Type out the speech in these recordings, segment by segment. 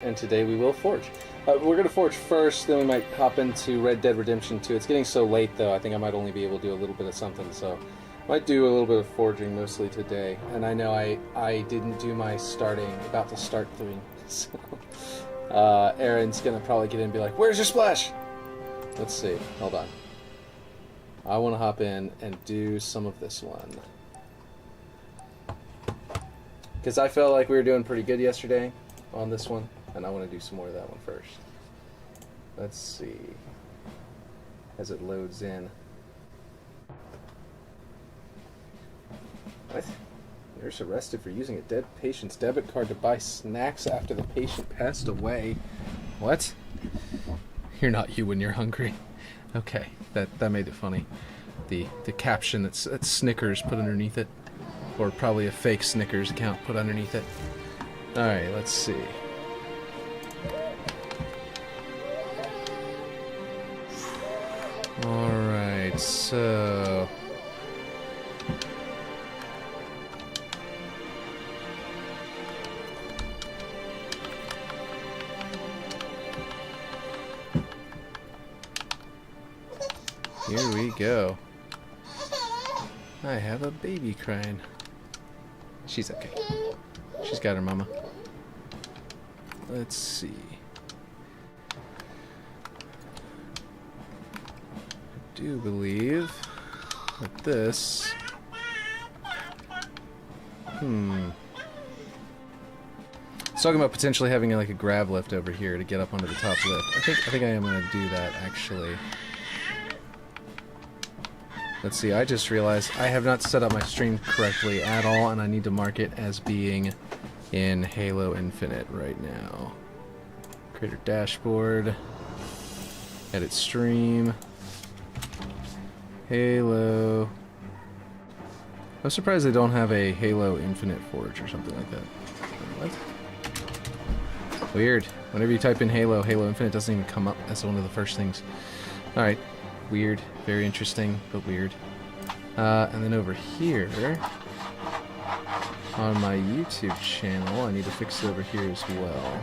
and today we will forge. We're going to forge first, then we might hop into Red Dead Redemption 2. It's getting so late, though, I think I might only be able to do a little bit of something, so I might do a little bit of forging mostly today. And I know I didn't do my about to start doing, so Aaron's going to probably get in and be like, "Where's your splash?" Let's see, hold on. I want to hop in and do some of this one. Because I felt like we were doing pretty good yesterday on this one, and I want to do some more of that one first. Let's see. As it loads in. What? Nurse arrested for using a dead patient's debit card to buy snacks after the patient passed away. What? You're not you when you're hungry. Okay, that made it funny. The caption that's Snickers put underneath it. Or probably a fake Snickers account put underneath it. Alright, let's see. Alright, so... here we go. I have a baby crying. She's okay. She's got her mama. Let's see. I do believe that this... It's talking about potentially having like a grab lift over here to get up onto the top lift. I think I am going to do that, actually. Let's see, I just realized I have not set up my stream correctly at all, and I need to mark it as being in Halo Infinite right now. Creator dashboard. Edit stream. Halo. I'm surprised they don't have a Halo Infinite Forge or something like that. What? Weird. Whenever you type in Halo, Halo Infinite doesn't even come up as one of the first things. Alright. Weird. Very interesting, but weird. And then over here, on my YouTube channel, I need to fix it over here as well.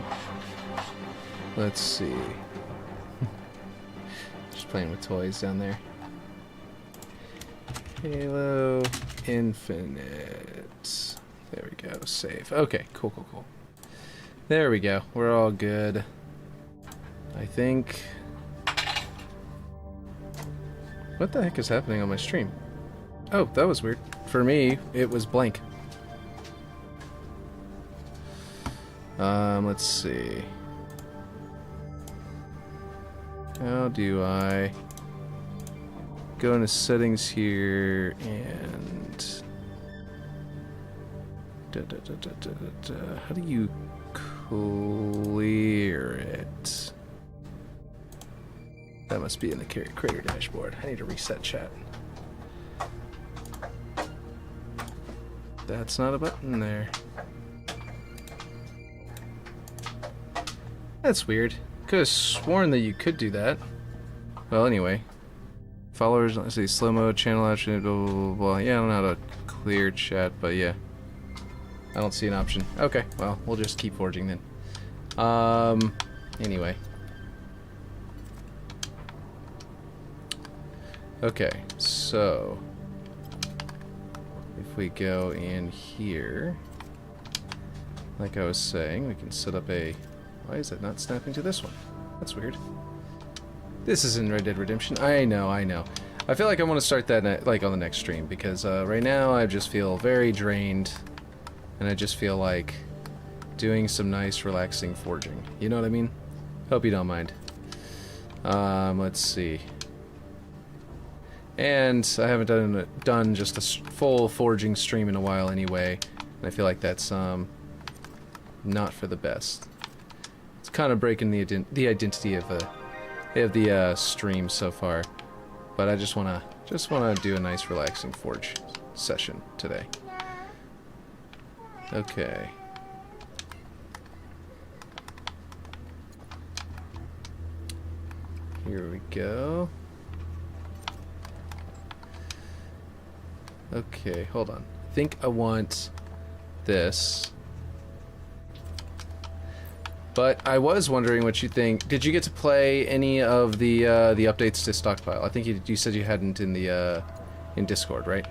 Let's see. Just playing with toys down there. Halo Infinite. There we go. Save. Okay, cool. There we go. We're all good. I think... What the heck is happening on my stream? Oh, that was weird. For me, it was blank. Let's see. How do I go into settings here and... How do you clear it? That must be in the creator dashboard. I need to reset chat. That's not a button there. That's weird. Could have sworn that you could do that. Well, anyway. Followers, let's see, slow mode, channel option, blah, blah, blah, blah. Yeah, I don't know how to clear chat, but yeah. I don't see an option. Okay, well, we'll just keep forging then. Anyway. Okay, so if we go in here, like I was saying, we can set up a... Why is that not snapping to this one? That's weird. This is in Red Dead Redemption. I know. I feel like I want to start that like on the next stream, because right now I just feel very drained, and I just feel like doing some nice relaxing forging. You know what I mean? Hope you don't mind. Let's see. And I haven't done just a full forging stream in a while anyway, and I feel like that's not for the best. It's kind of breaking the identity of the stream so far, but I just wanna do a nice relaxing forge session today. Okay. Here we go. Okay, hold on. I think I want this. But I was wondering what you think. Did you get to play any of the updates to Stockpile? I think you said you hadn't in the in Discord, right?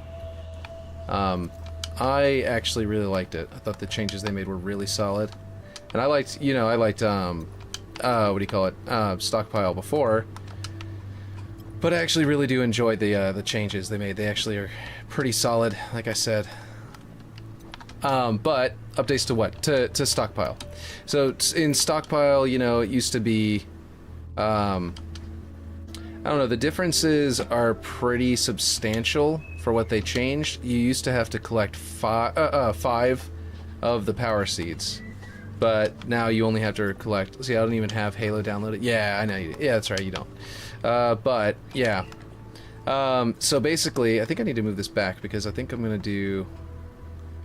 I actually really liked it. I thought the changes they made were really solid, and I liked, you know, what do you call it, Stockpile before. But I actually really do enjoy the changes they made. They actually are pretty solid, like I said. But updates to what? To Stockpile. So in Stockpile, you know, it used to be, I don't know, the differences are pretty substantial for what they changed. You used to have to collect five of the power seeds, but now you only have to collect. See, I don't even have Halo downloaded. Yeah, I know you. Yeah, that's right, you don't. But yeah. So basically, I think I need to move this back because I think I'm gonna do,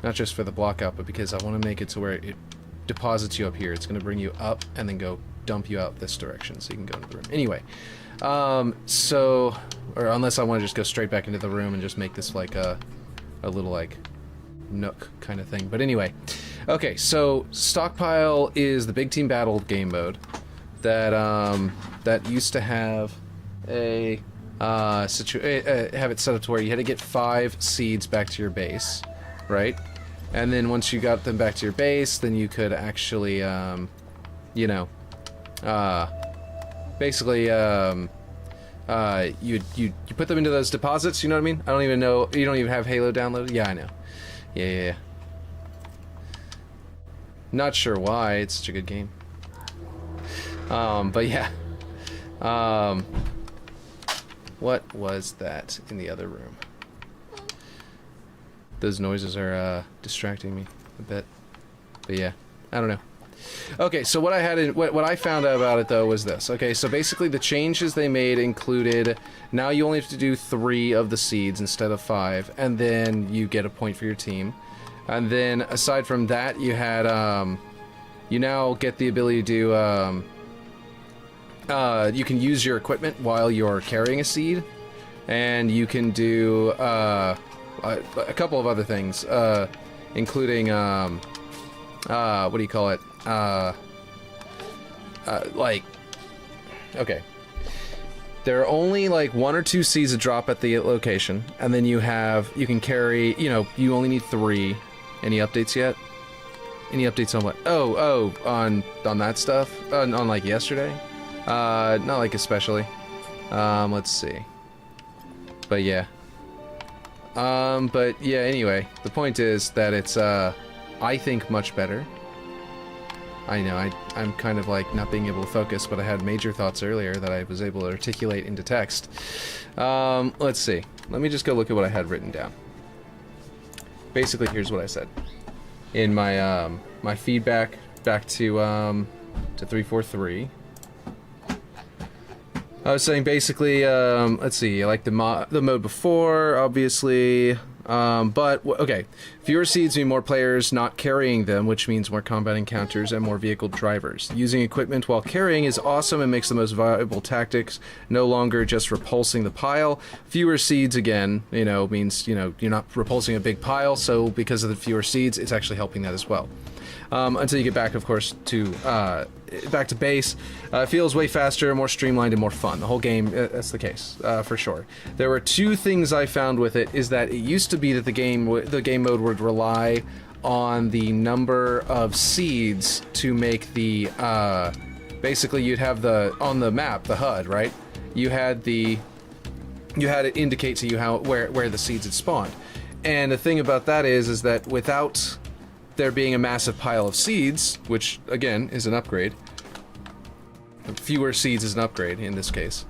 not just for the block out, but because I want to make it to where it deposits you up here. It's gonna bring you up and then go dump you out this direction, so you can go into the room. Anyway, so, or unless I want to just go straight back into the room and just make this like a little like nook kind of thing. But anyway, okay, so Stockpile is the big team battle game mode that that used to have a have it set up to where you had to get 5 seeds back to your base, right? And then once you got them back to your base, then you could actually you know, basically you put them into those deposits, you know what I mean? I don't even know, you don't even have Halo downloaded? Yeah, I know. Yeah. Not sure why, it's such a good game. But yeah. What was that in the other room? Those noises are distracting me a bit. But yeah, I don't know. Okay, so what I found out about it though was this. Okay, so basically the changes they made included, now you only have to do 3 of the seeds instead of 5, and then you get a point for your team. And then aside from that, you had you now get the ability to you can use your equipment while you're carrying a seed, and you can do a couple of other things, including what do you call it? Like, okay, there are only like 1 or 2 seeds that drop at the location, and then you can carry, you know, you only need 3. Any updates yet? Any updates on what? Oh, on that stuff? On like yesterday? Not like especially. Let's see. But yeah. But yeah, anyway, the point is that it's, I think much better. I know, I'm kind of like not being able to focus, but I had major thoughts earlier that I was able to articulate into text. Let's see. Let me just go look at what I had written down. Basically, here's what I said. In my, my feedback back to 343. I was saying basically, let's see, I like the mode before, obviously, but, okay, fewer seeds mean more players not carrying them, which means more combat encounters and more vehicle drivers. Using equipment while carrying is awesome and makes the most viable tactics, no longer just repulsing the pile. Fewer seeds, again, you know, means, you know, you're not repulsing a big pile, so because of the fewer seeds, it's actually helping that as well. Until you get back, of course, to back to base. It feels way faster, more streamlined, and more fun. The whole game, that's the case, for sure. There were 2 things I found with it, is that it used to be that the game mode would rely on the number of seeds to make the, basically you'd have on the map, the HUD, right? You had it indicate to you where the seeds had spawned. And the thing about that is that without there being a massive pile of seeds, which again is an upgrade. Fewer seeds is an upgrade in this case.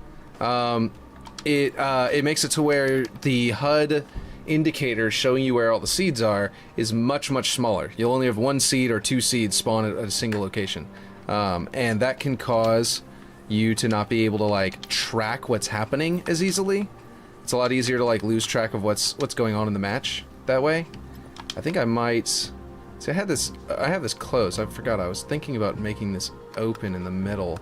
It makes it to where the HUD indicator showing you where all the seeds are is much smaller. You'll only have 1 seed or 2 seeds spawn at a single location, and that can cause you to not be able to like track what's happening as easily. It's a lot easier to like lose track of what's going on in the match that way. I think I might. See, I have this closed. I forgot. I was thinking about making this open in the middle,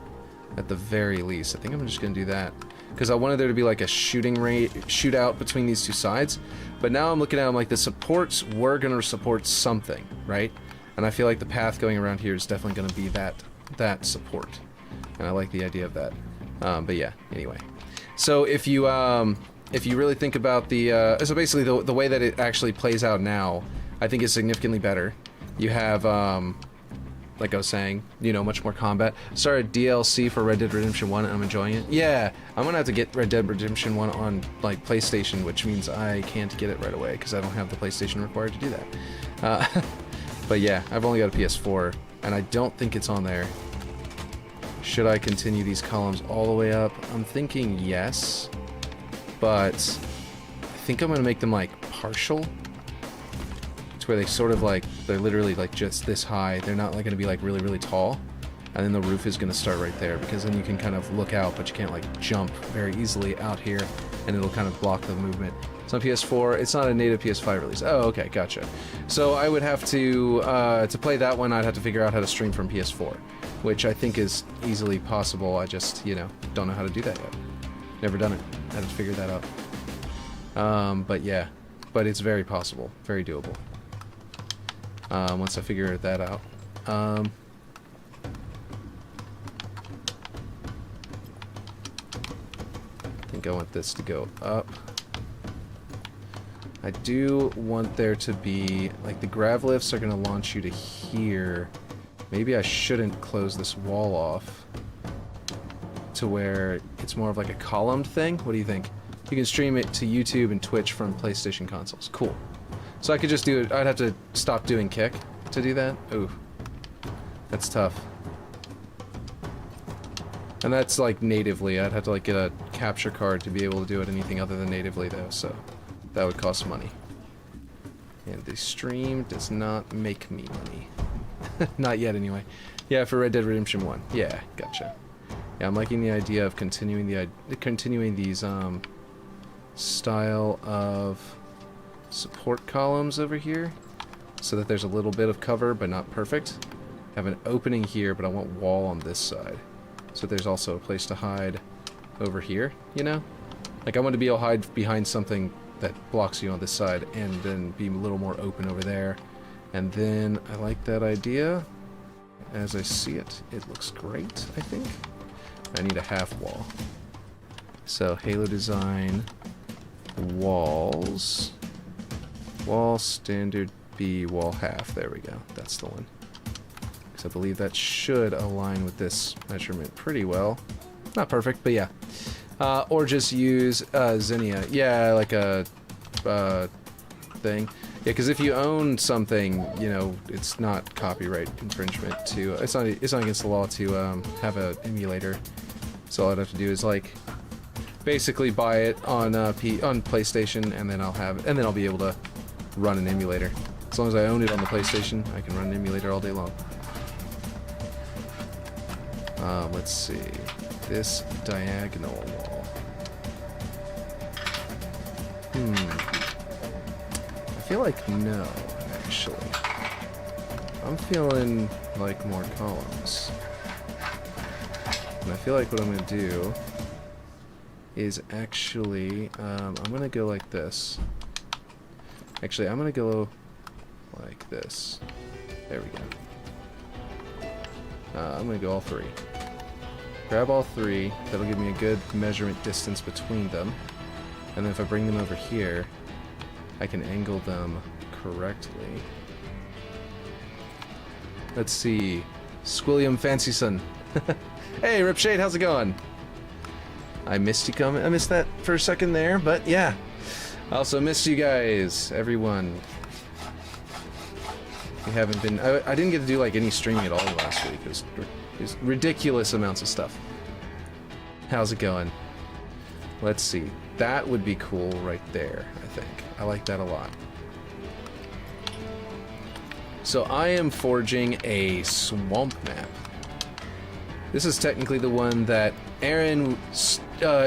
at the very least. I think I'm just gonna do that because I wanted there to be like a shootout between these 2 sides. But now I'm looking at them like the supports were gonna support something, right? And I feel like the path going around here is definitely gonna be that that support, and I like the idea of that. But yeah, anyway. So if you really think about the so basically the way that it actually plays out now, I think is significantly better. You have like I was saying, you know, much more combat. Started DLC for Red Dead Redemption 1 and I'm enjoying it. Yeah, I'm gonna have to get Red Dead Redemption 1 on like PlayStation, which means I can't get it right away because I don't have the PlayStation required to do that. But yeah, I've only got a PS4 and I don't think it's on there. Should I continue these columns all the way up? I'm thinking yes, but I think I'm gonna make them like partial, to where they sort of like, they're literally like just this high. They're not like gonna be like really, really tall. And then the roof is gonna start right there, because then you can kind of look out, but you can't like jump very easily out here, and it'll kind of block the movement. It's on PS4. It's not a native PS5 release. Oh, okay, gotcha. So I would have to play that one, I'd have to figure out how to stream from PS4, which I think is easily possible. I just, you know, don't know how to do that yet. Never done it. I had to figure that out. But yeah, but it's very possible, very doable. Once I figure that out. I think I want this to go up. I do want there to be, like, the grav lifts are going to launch you to here. Maybe I shouldn't close this wall off to where it's more of like a columned thing. What do you think? You can stream it to YouTube and Twitch from PlayStation consoles. Cool. So I could just do it. I'd have to stop doing kick to do that. Ooh. That's tough. And that's like natively. I'd have to like get a capture card to be able to do it anything other than natively though, so that would cost money. And the stream does not make me money. Not yet anyway. Yeah, for Red Dead Redemption 1. Yeah, gotcha. Yeah, I'm liking the idea of continuing these style of support columns over here, so that there's a little bit of cover but not perfect. Have an opening here, but I want wall on this side, so there's also a place to hide over here, you know? Like I want to be able to hide behind something that blocks you on this side and then be a little more open over there. And then I like that idea. As I see it, it looks great, I think. I need a half wall. So Halo design, walls, wall standard B, wall half. There we go. That's the one. Because I believe that should align with this measurement pretty well. Not perfect, but yeah. Or just use Zinnia. Yeah, like a thing. Yeah, because if you own something, you know, it's not copyright infringement to. It's not against the law to have an emulator. So all I'd have to do is like basically buy it on on PlayStation, and then I'll have it, and then I'll be able to run an emulator. As long as I own it on the PlayStation, I can run an emulator all day long. Let's see. This diagonal wall. I feel like no, actually. I'm feeling like more columns. And I feel like what I'm going to do is actually, I'm going to go like this. Actually, I'm going to go like this. There we go. I'm going to go all three. Grab all three. That'll give me a good measurement distance between them. And then if I bring them over here, I can angle them correctly. Let's see. Squilliam Fancyson. Hey, Ripshade, how's it going? I missed you coming. I missed that for a second there, but yeah. I also missed you guys, everyone. We haven't been. I didn't get to do like any streaming at all last week. It was ridiculous amounts of stuff. How's it going? Let's see. That would be cool right there, I think. I like that a lot. So I am forging a swamp map. This is technically the one that Aaron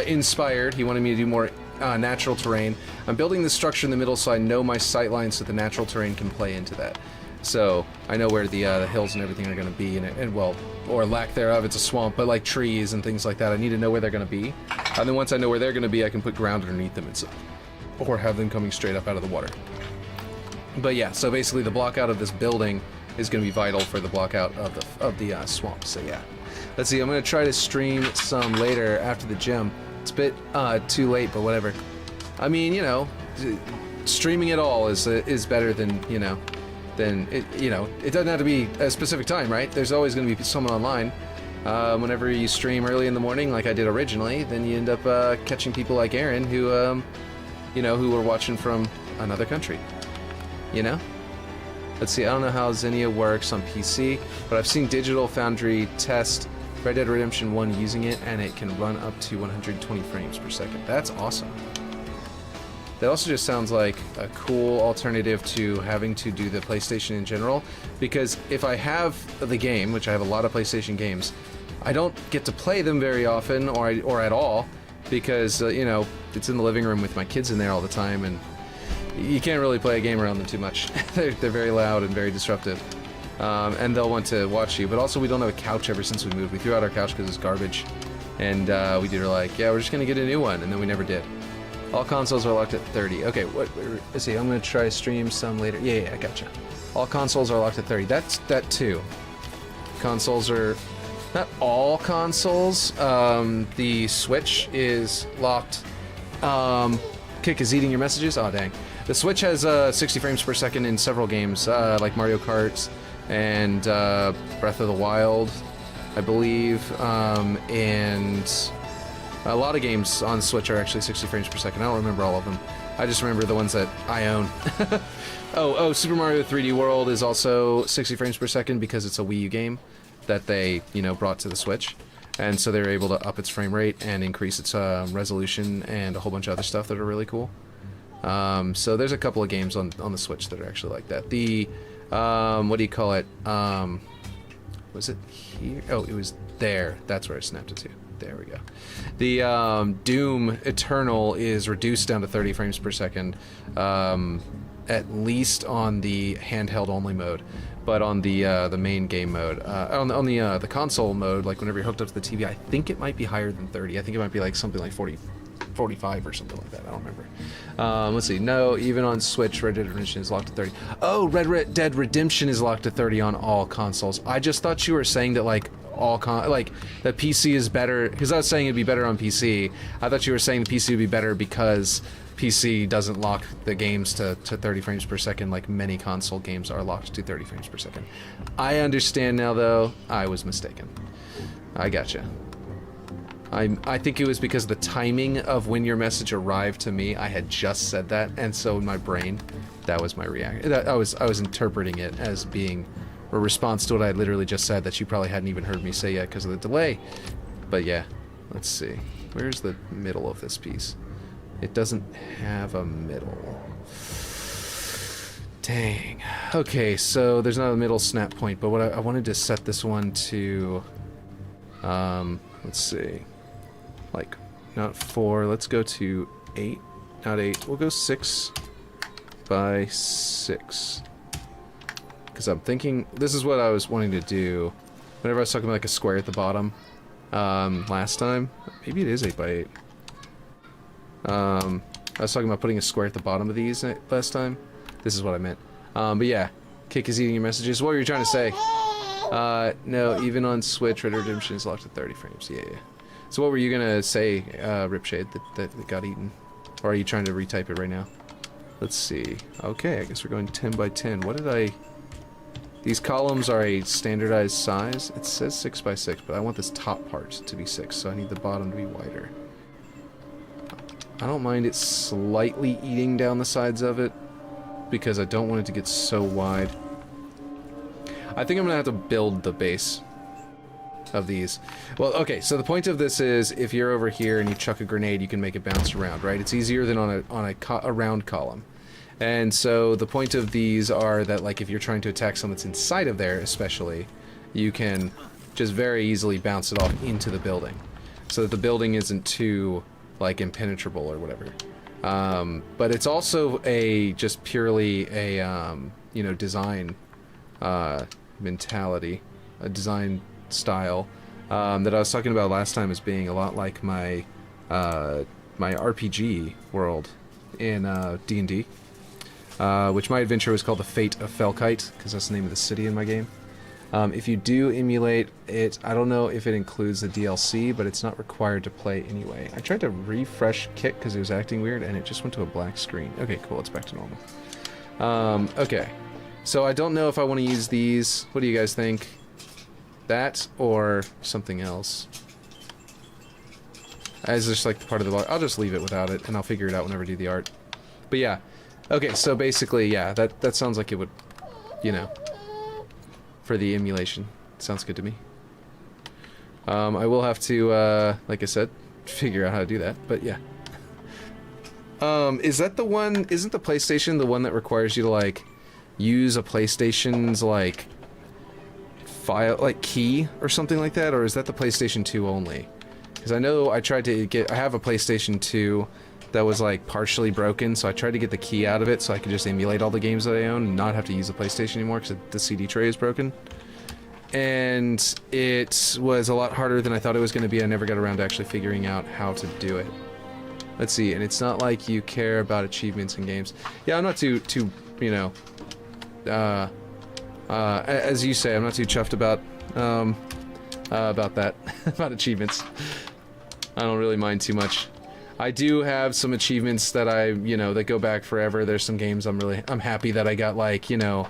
inspired. He wanted me to do more natural terrain. I'm building this structure in the middle so I know my sight lines so the natural terrain can play into that. So I know where the hills and everything are going to be, and well, or lack thereof, it's a swamp, but like trees and things like that, I need to know where they're going to be. And then once I know where they're going to be, I can put ground underneath them, or have them coming straight up out of the water. But yeah, so basically the block out of this building is going to be vital for the block out of the swamp. So yeah, let's see. I'm going to try to stream some later after the gym. It's a bit too late, but whatever. I mean, you know, streaming at all is better than it doesn't have to be a specific time, right? There's always going to be someone online. Whenever you stream early in the morning, like I did originally, then you end up catching people like Aaron who, who were watching from another country. You know? Let's see, I don't know how Xenia works on PC, but I've seen Digital Foundry test Red Dead Redemption 1 using it, and it can run up to 120 frames per second. That's awesome. That also just sounds like a cool alternative to having to do the PlayStation in general, because if I have the game, which I have a lot of PlayStation games, I don't get to play them very often or at all, because it's in the living room with my kids in there all the time, and you can't really play a game around them too much. They're very loud and very disruptive, and they'll want to watch you. But also, we don't have a couch ever since we moved. We threw out our couch because it's garbage, and we were like, yeah, we're just gonna get a new one, and then we never did. All consoles are locked at 30. Okay, let's see, I'm gonna try to stream some later. Yeah, I gotcha. All consoles are locked at 30. That's that too. Consoles are, not all consoles. The Switch is locked. Kick is eating your messages? Oh, dang. The Switch has 60 frames per second in several games, like Mario Kart and Breath of the Wild, I believe, and a lot of games on Switch are actually 60 frames per second. I don't remember all of them. I just remember the ones that I own. Oh, Super Mario 3D World is also 60 frames per second because it's a Wii U game that they, brought to the Switch. And so they were able to up its frame rate and increase its resolution and a whole bunch of other stuff that are really cool. So there's a couple of games on the Switch that are actually like that. The, what do you call it? Was it here? Oh, it was there. That's where I snapped it to. There we go. The Doom Eternal is reduced down to 30 frames per second, at least on the handheld only mode. But on the main game mode, on the console mode, like whenever you're hooked up to the TV, I think it might be higher than 30. I think it might be like something like 40, 45 or something like that. I don't remember. Let's see. No, even on Switch, Red Dead Redemption is locked to 30. Oh, Red Dead Redemption is locked to 30 on all consoles. I just thought you were saying that like that PC is better, because I was saying it'd be better on PC. I thought you were saying the PC would be better because PC doesn't lock the games to 30 frames per second like many console games are locked to 30 frames per second. I understand now, though. I was mistaken. I gotcha. I think it was because the timing of when your message arrived to me, I had just said that, and so in my brain, that was my reaction. I was interpreting it as being a response to what I had literally just said that you probably hadn't even heard me say yet because of the delay. But yeah, let's see. Where's the middle of this piece? It doesn't have a middle. Dang. Okay, so there's not a middle snap point, but what I wanted to set this one to, let's see, like, not 4, let's go to 8, not 8, we'll go 6 by 6. Because I'm thinking, this is what I was wanting to do whenever I was talking about like a square at the bottom last time. Maybe it is 8 by 8. I was talking about putting a square at the bottom of these last time. This is what I meant. But yeah, Kick is eating your messages. What were you trying to say? No, even on Switch, Red Dead Redemption is locked at 30 frames. Yeah. So what were you gonna say, Ripshade, that got eaten? Or are you trying to retype it right now? Let's see. Okay, I guess we're going 10 by 10. What did I... These columns are a standardized size. It says 6 by 6, but I want this top part to be 6, so I need the bottom to be wider. I don't mind it slightly eating down the sides of it, because I don't want it to get so wide. I think I'm gonna have to build the base of these. Well, okay, so the point of this is, if you're over here and you chuck a grenade, you can make it bounce around, right? It's easier than on a round column. And so the point of these are that, like, if you're trying to attack someone that's inside of there, especially, you can just very easily bounce it off into the building, so that the building isn't too, like, impenetrable or whatever. But it's also just purely a, design mentality, a design style that I was talking about last time as being a lot like my my RPG world in D&D. which my adventure was called The Fate of Felkite, because that's the name of the city in my game. If you do emulate it, I don't know if it includes the DLC, but it's not required to play anyway. I tried to refresh Kit because it was acting weird, and it just went to a black screen. Okay, cool, it's back to normal. Okay, so I don't know if I want to use these. What do you guys think? That or something else? As just like part of the bar. I'll just leave it without it, and I'll figure it out whenever I do the art. But yeah, okay, so basically, yeah, that sounds like it would, you know, for the emulation. Sounds good to me. I will have to, like I said, figure out how to do that, but yeah. Is that the one, isn't the PlayStation the one that requires you to, like, use a PlayStation's, like, file, like, key or something like that, or is that the PlayStation 2 only? Because I know I tried to get, I have a PlayStation 2 that was, like, partially broken, so I tried to get the key out of it so I could just emulate all the games that I own and not have to use the PlayStation anymore because the CD tray is broken. And it was a lot harder than I thought it was going to be. I never got around to actually figuring out how to do it. Let's see, and it's not like you care about achievements in games. Yeah, I'm not too, you know, as you say, I'm not too chuffed about that, about achievements. I don't really mind too much. I do have some achievements that I, you know, that go back forever. There's some games I'm happy that I got, like, you know,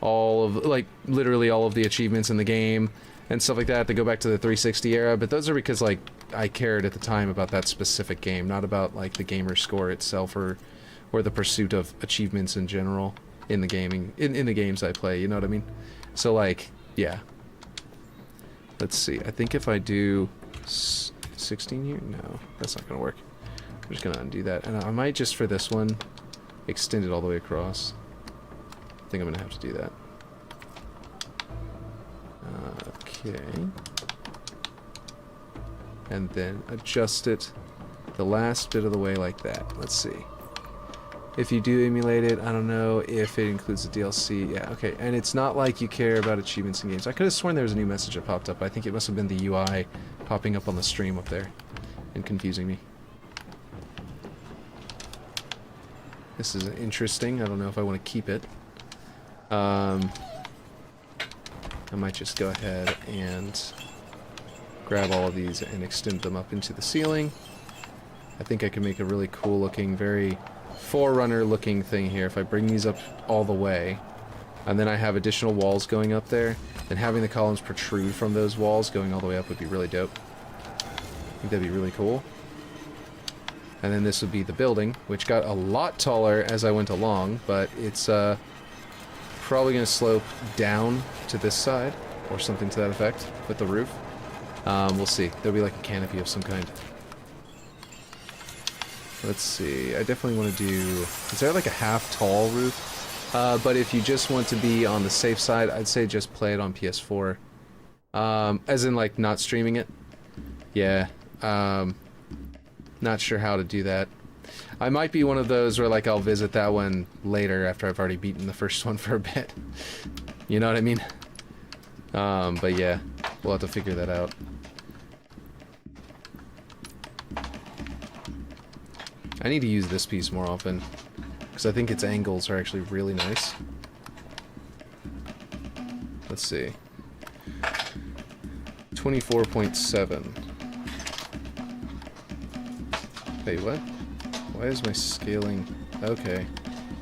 all of, like, literally all of the achievements in the game and stuff like that go back to the 360 era, but those are because, like, I cared at the time about that specific game, not about, like, the gamer score itself or the pursuit of achievements in general in the gaming, in the games I play, you know what I mean? So, like, yeah. Let's see, I think if I do 16 here? No, that's not gonna work. I'm just gonna undo that, and I might just for this one extend it all the way across. I think I'm gonna have to do that. Okay. And then adjust it the last bit of the way like that. Let's see. If you do emulate it, I don't know if it includes the DLC. Yeah, okay. And it's not like you care about achievements in games. I could have sworn there was a new message that popped up. I think it must have been the UI popping up on the stream up there and confusing me. This is interesting. I don't know if I want to keep it. I might just go ahead and grab all of these and extend them up into the ceiling. I think I can make a really cool looking, very Forerunner looking thing here if I bring these up all the way. And then I have additional walls going up there, and having the columns protrude from those walls going all the way up would be really dope. I think that'd be really cool. And then this would be the building, which got a lot taller as I went along, but it's probably going to slope down to this side, or something to that effect, with the roof. We'll see. There'll be like a canopy of some kind. Let's see. I definitely want to do... Is there like a half-tall roof? But if you just want to be on the safe side, I'd say just play it on PS4. As in, like, not streaming it. Yeah. Not sure how to do that. I might be one of those where, like, I'll visit that one later after I've already beaten the first one for a bit. You know what I mean? But yeah, we'll have to figure that out. I need to use this piece more often, because I think its angles are actually really nice. Let's see. 24.7. Wait, what? Why is my scaling... Okay.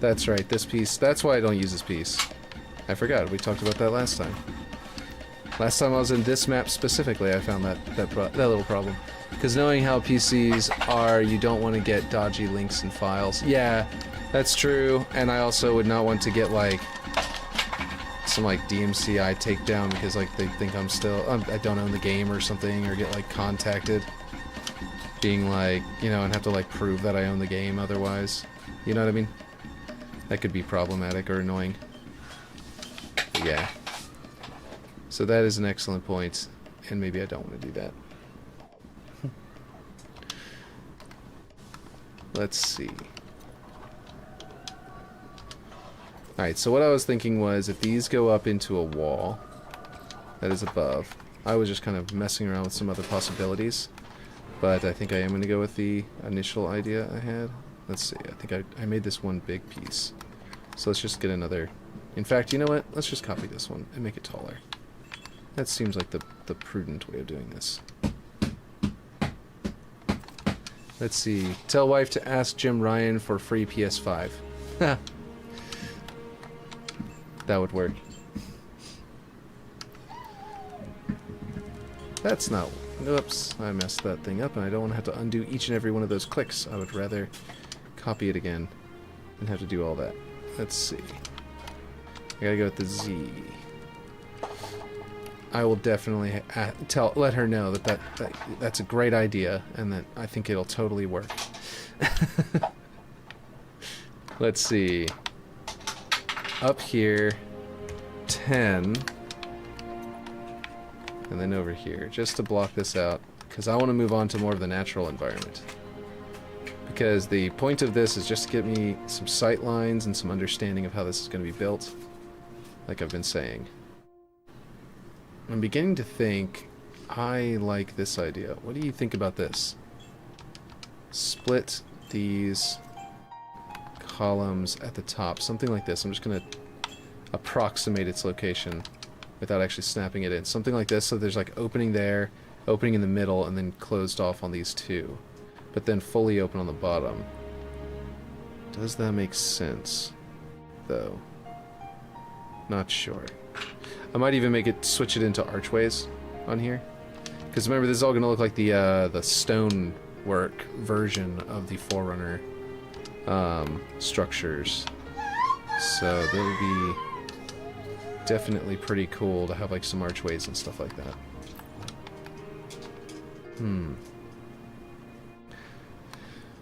That's right, this piece. That's why I don't use this piece. I forgot, we talked about that last time. Last time I was in this map specifically, I found that little problem. Because knowing how PCs are, you don't want to get dodgy links and files. Yeah, that's true, and I also would not want to get, like, some, like, DMCI takedown because, like, they think I'm still... I don't own the game or something, or get, like, contacted. Being, like, you know, and have to, like, prove that I own the game otherwise. You know what I mean? That could be problematic or annoying. But yeah. So that is an excellent point, and maybe I don't want to do that. Let's see. Alright, so what I was thinking was, if these go up into a wall that is above, I was just kind of messing around with some other possibilities, but I think I am going to go with the initial idea I had. Let's see, I think I made this one big piece. So let's just get another... In fact, you know what? Let's just copy this one and make it taller. That seems like the prudent way of doing this. Let's see. Tell wife to ask Jim Ryan for free PS5. That would work. That's not... Oops, I messed that thing up, and I don't want to have to undo each and every one of those clicks. I would rather copy it again and have to do all that. Let's see. I gotta go with the Z. I will definitely let her know that's a great idea, and that I think it'll totally work. Let's see. Up here, 10, and then over here, just to block this out, because I want to move on to more of the natural environment. Because the point of this is just to get me some sight lines and some understanding of how this is going to be built, like I've been saying. I'm beginning to think I like this idea. What do you think about this? Split these columns at the top, something like this. I'm just going to approximate its location without actually snapping it in. Something like this, so there's like opening there, opening in the middle, and then closed off on these two. But then fully open on the bottom. Does that make sense, though? Not sure. I might even switch it into archways on here. Because remember, this is all going to look like the stonework version of the Forerunner structures. So that would be definitely pretty cool to have like some archways and stuff like that.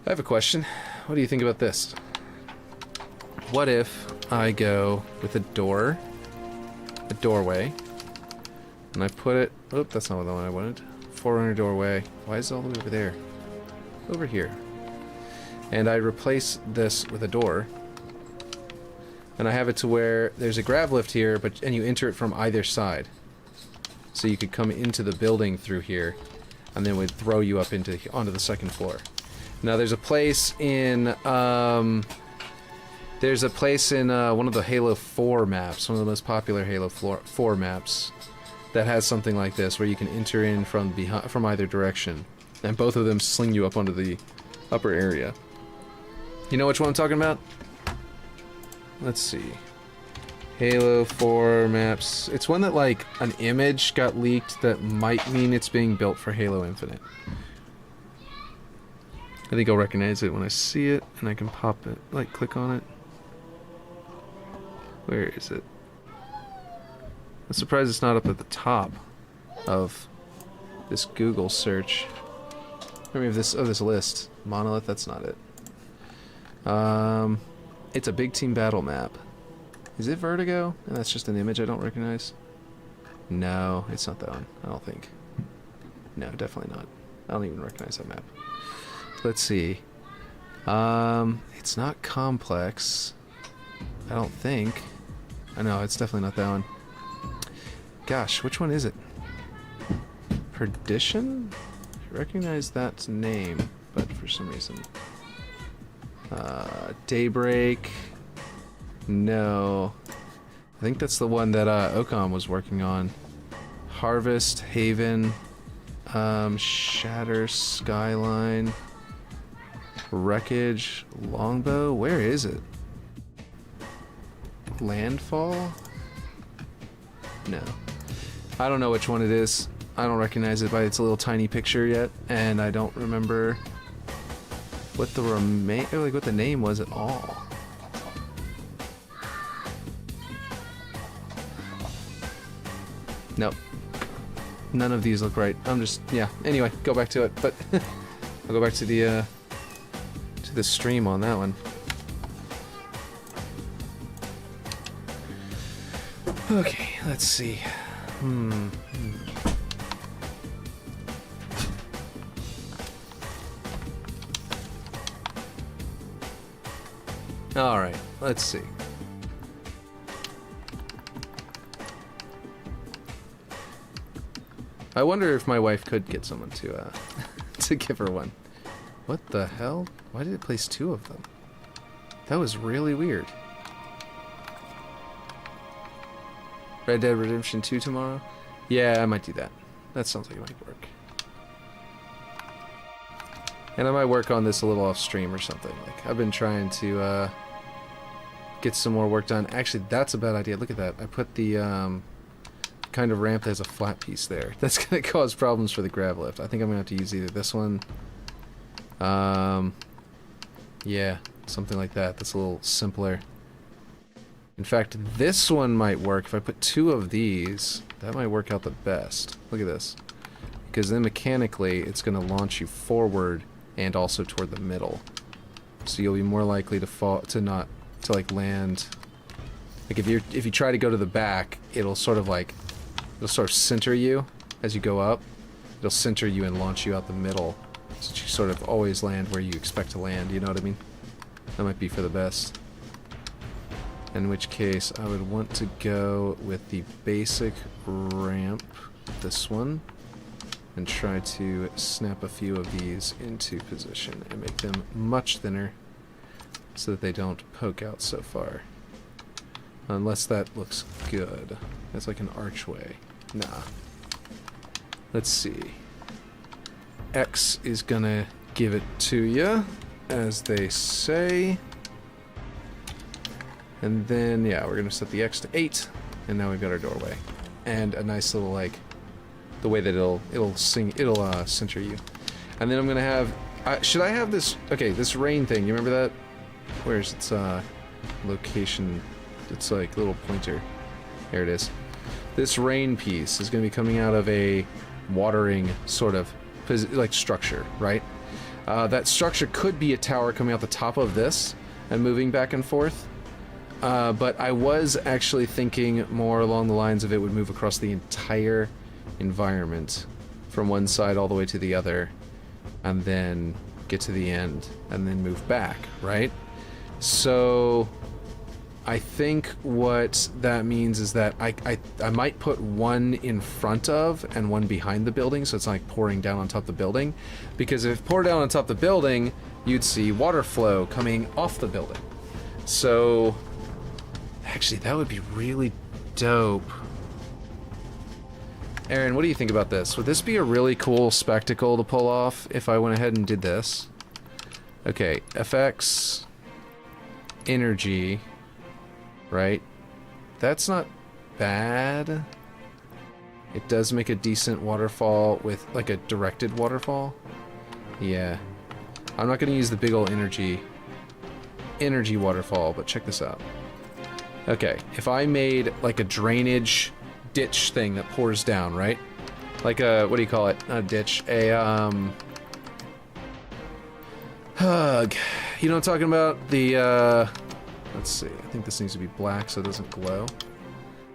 I have a question. What do you think about this? What if I go with a doorway, and I put it... Oh, that's not the one I wanted. Forerunner doorway. Why is it all the way over there? Over here. And I replace this with a door, and I have it to where there's a grav lift here, and you enter it from either side. So you could come into the building through here, and then it would throw you up onto the second floor. Now there's a place in one of the Halo 4 maps, one of the most popular Halo 4 maps, that has something like this, where you can enter in from either direction, and both of them sling you up onto the upper area. You know which one I'm talking about? Let's see. Halo 4 maps. It's one that, like, an image got leaked that might mean it's being built for Halo Infinite. I think I'll recognize it when I see it, and I can pop it, like, click on it. Where is it? I'm surprised it's not up at the top of this Google search. Maybe this list. Monolith, that's not it. It's a big team battle map. Is it Vertigo? And that's just an image I don't recognize? No, it's not that one. I don't think. No, definitely not. I don't even recognize that map. Let's see. It's not Complex. I don't think. I know, it's definitely not that one. Gosh, which one is it? Perdition? I recognize that name, but for some reason. Daybreak. No. I think that's the one that Ocom was working on. Harvest, Haven, Shatter, Skyline, Wreckage, Longbow. Where is it? Landfall? No. I don't know which one it is. I don't recognize it by its little tiny picture yet, and I don't remember what the name was at all. Nope. None of these look right. Yeah. Anyway, go back to it. But I'll go back to the stream on that one. Okay, let's see. Alright, let's see. I wonder if my wife could get someone to to give her one. What the hell? Why did it place two of them? That was really weird. Red Dead Redemption 2 tomorrow? Yeah, I might do that. That sounds like it might work. And I might work on this a little off stream or something. Like, I've been trying to get some more work done. Actually, that's a bad idea. Look at that. I put the kind of ramp that has a flat piece there. That's going to cause problems for the grab lift. I think I'm going to have to use either this one. Yeah, something like that. That's a little simpler. In fact, this one might work. If I put 2 of these, that might work out the best. Look at this. Because then mechanically, it's going to launch you forward and also toward the middle. So you'll be more likely to fall, to like land. Like if you try to go to the back, it'll sort of center you as you go up. It'll center you and launch you out the middle. So you sort of always land where you expect to land, you know what I mean? That might be for the best. In which case, I would want to go with the basic ramp, this one, and try to snap a few of these into position and make them much thinner so that they don't poke out so far. Unless that looks good. That's like an archway. Nah. Let's see. X is gonna give it to ya, as they say. And then, yeah, we're gonna set the X to 8, and now we've got our doorway. And a nice little, like, the way that it'll center you. And then I'm gonna have, should I have this, okay, this rain thing, you remember that? Where's its, location? It's like a little pointer. There it is. This rain piece is gonna be coming out of a watering sort of, like, structure, right? That structure could be a tower coming out the top of this and moving back and forth. But I was actually thinking more along the lines of it would move across the entire environment from one side all the way to the other and then get to the end and then move back, right? So I think what that means is that I might put one in front of and one behind the building so it's not like pouring down on top of the building, because if it poured down on top of the building you'd see water flow coming off the building. So actually, that would be really dope. Aaron, what do you think about this? Would this be a really cool spectacle to pull off if I went ahead and did this? Okay, FX, energy, right? That's not bad. It does make a decent waterfall with, like, a directed waterfall. Yeah. I'm not going to use the big old energy waterfall, but check this out. Okay, if I made like a drainage ditch thing that pours down, right? Like a, what do you call it? Not a ditch, a, hug. You know what I'm talking about? The, let's see, I think this needs to be black so it doesn't glow.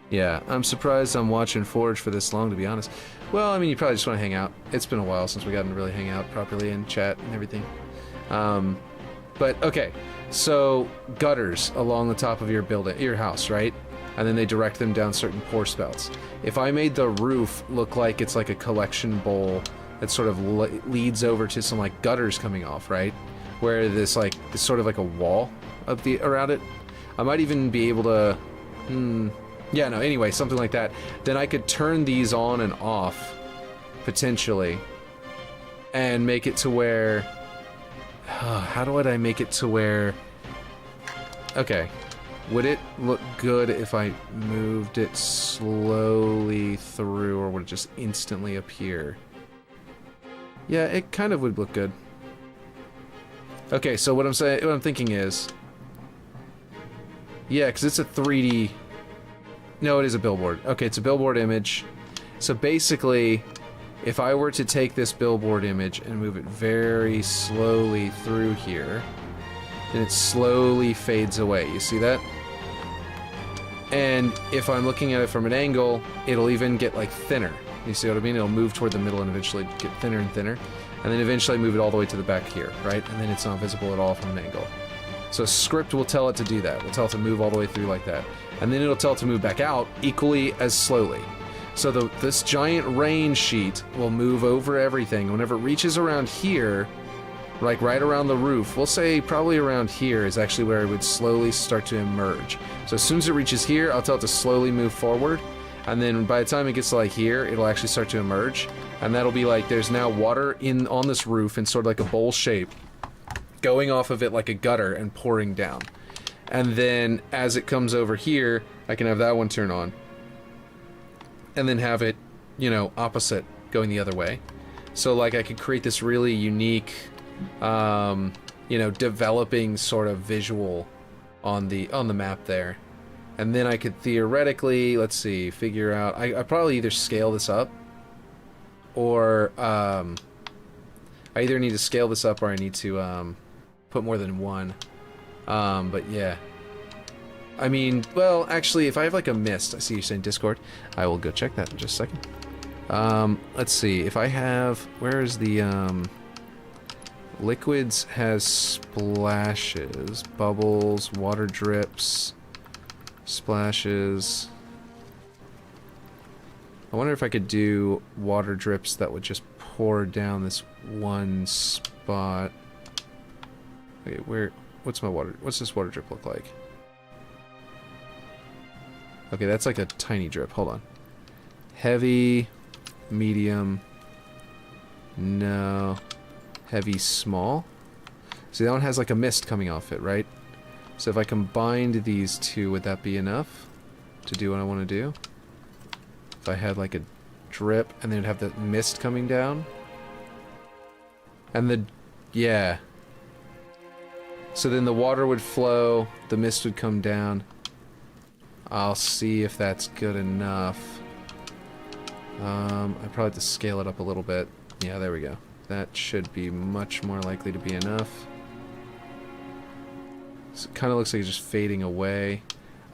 Yeah, I'm surprised I'm watching Forge for this long, to be honest. Well, I mean, you probably just want to hang out. It's been a while since we got to really hang out properly and chat and everything. But, okay. So, gutters along the top of your building, your house, right? And then they direct them down certain pour spouts. If I made the roof look like it's like a collection bowl that sort of leads over to some like gutters coming off, right? Where this like is sort of like a wall of the around it. I might even be able to, yeah, no. Anyway, something like that. Then I could turn these on and off potentially, and make it to where. How would I make it to where... Okay. Would it look good if I moved it slowly through, or would it just instantly appear? Yeah, it kind of would look good. Okay, so what I'm thinking is... Yeah, because it's a 3D... No, it is a billboard. Okay, it's a billboard image. So basically... If I were to take this billboard image and move it very slowly through here, then it slowly fades away. You see that? And if I'm looking at it from an angle, it'll even get like thinner. You see what I mean? It'll move toward the middle and eventually get thinner and thinner. And then eventually move it all the way to the back here, right? And then it's not visible at all from an angle. So script will tell it to do that. We'll tell it to move all the way through like that. And then it'll tell it to move back out equally as slowly. So this giant rain sheet will move over everything. Whenever it reaches around here, like right around the roof, we'll say probably around here is actually where it would slowly start to emerge. So as soon as it reaches here, I'll tell it to slowly move forward. And then by the time it gets to like here, it'll actually start to emerge. And that'll be like, there's now water on this roof in sort of like a bowl shape, going off of it like a gutter and pouring down. And then as it comes over here, I can have that one turn on. And then have it, you know, opposite, going the other way. So like I could create this really unique, you know, developing sort of visual on the map there. And then I could theoretically, let's see, figure out, I probably either scale this up, or I either need to scale this up or I need to put more than one. But yeah. I mean, well, actually, if I have like a mist, I see you're saying Discord, I will go check that in just a second. Let's see, if I have, where is the, liquids has splashes, bubbles, water drips, splashes. I wonder if I could do water drips that would just pour down this one spot. Okay, what's this water drip look like? Okay, that's like a tiny drip, hold on. Heavy, medium, no, heavy, small. See, that one has like a mist coming off it, right? So if I combined these two, would that be enough to do what I want to do? If I had like a drip and then it'd have the mist coming down. And yeah. So then the water would flow, the mist would come down. I'll see if that's good enough. I probably have to scale it up a little bit. Yeah, there we go. That should be much more likely to be enough. So it kind of looks like it's just fading away.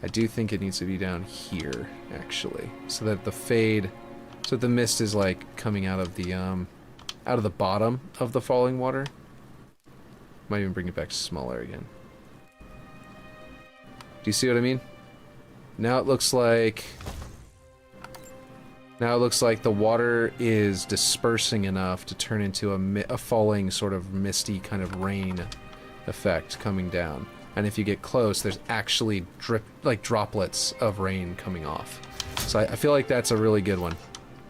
I do think it needs to be down here, actually, so that the fade, so the mist is like coming out of the bottom of the falling water. Might even bring it back smaller again. Do you see what I mean? Now it looks like the water is dispersing enough to turn into a falling sort of misty kind of rain effect coming down. And if you get close, there's actually droplets of rain coming off. So I feel like that's a really good one.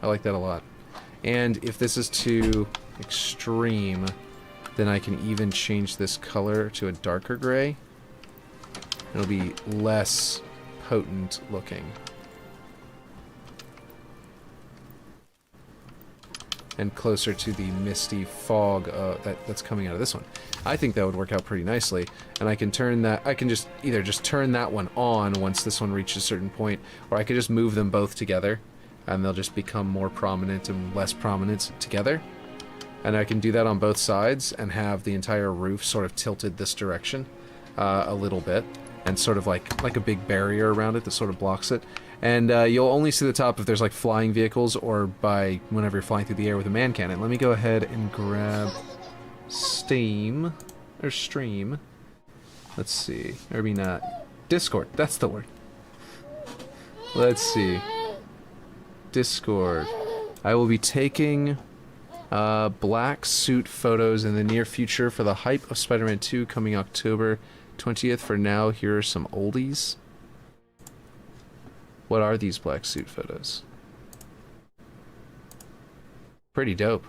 I like that a lot. And if this is too extreme, then I can even change this color to a darker gray. It'll be less potent looking. And closer to the misty fog that's coming out of this one. I think that would work out pretty nicely, and I can turn that, I can just either just turn that one on once this one reaches a certain point, or I could just move them both together, and they'll just become more prominent and less prominent together. And I can do that on both sides, and have the entire roof sort of tilted this direction a little bit, and sort of like a big barrier around it that sort of blocks it. And you'll only see the top if there's like flying vehicles or by whenever you're flying through the air with a man cannon. Let me go ahead and grab stream. Let's see. Or maybe not. Discord. That's the word. Let's see. Discord. I will be taking black suit photos in the near future for the hype of Spider-Man 2 coming October 20th. For now, here are some oldies. What are these black suit photos? Pretty dope.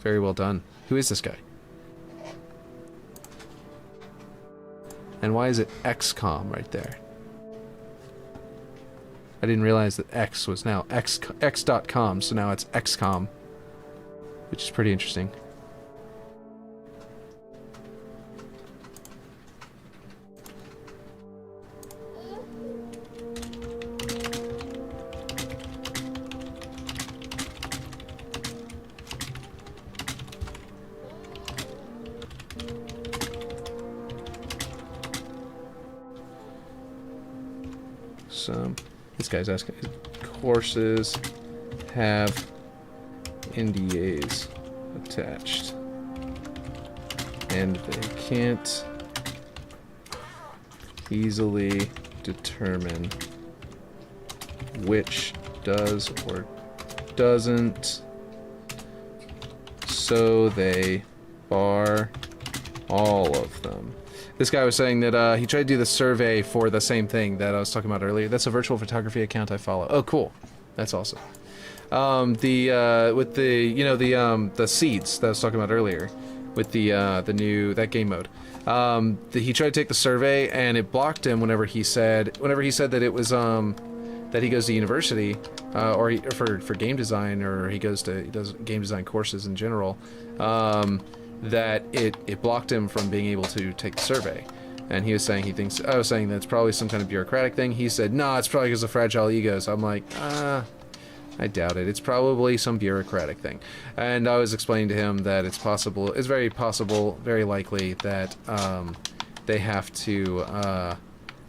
Very well done. Who is this guy? And why is it XCOM right there? I didn't realize that X was now X.com, so now it's XCOM. Which is pretty interesting. This guy's asking, courses have NDAs attached, and they can't easily determine which does or doesn't, so they bar all of them. this guy was saying that he tried to do the survey for the same thing that I was talking about earlier. That's a virtual photography account I follow. Oh, cool. That's awesome. With the, you know, the seeds that I was talking about earlier, with the new, that game mode. He tried to take the survey, and it blocked him whenever he said that it was, that he goes to university, or for game design, or he does game design courses in general, that it blocked him from being able to take the survey. And he was saying I was saying that it's probably some kind of bureaucratic thing. He said, nah, it's probably because of fragile egos. I'm like, I doubt it. It's probably some bureaucratic thing. And I was explaining to him that it's very possible, very likely that they have to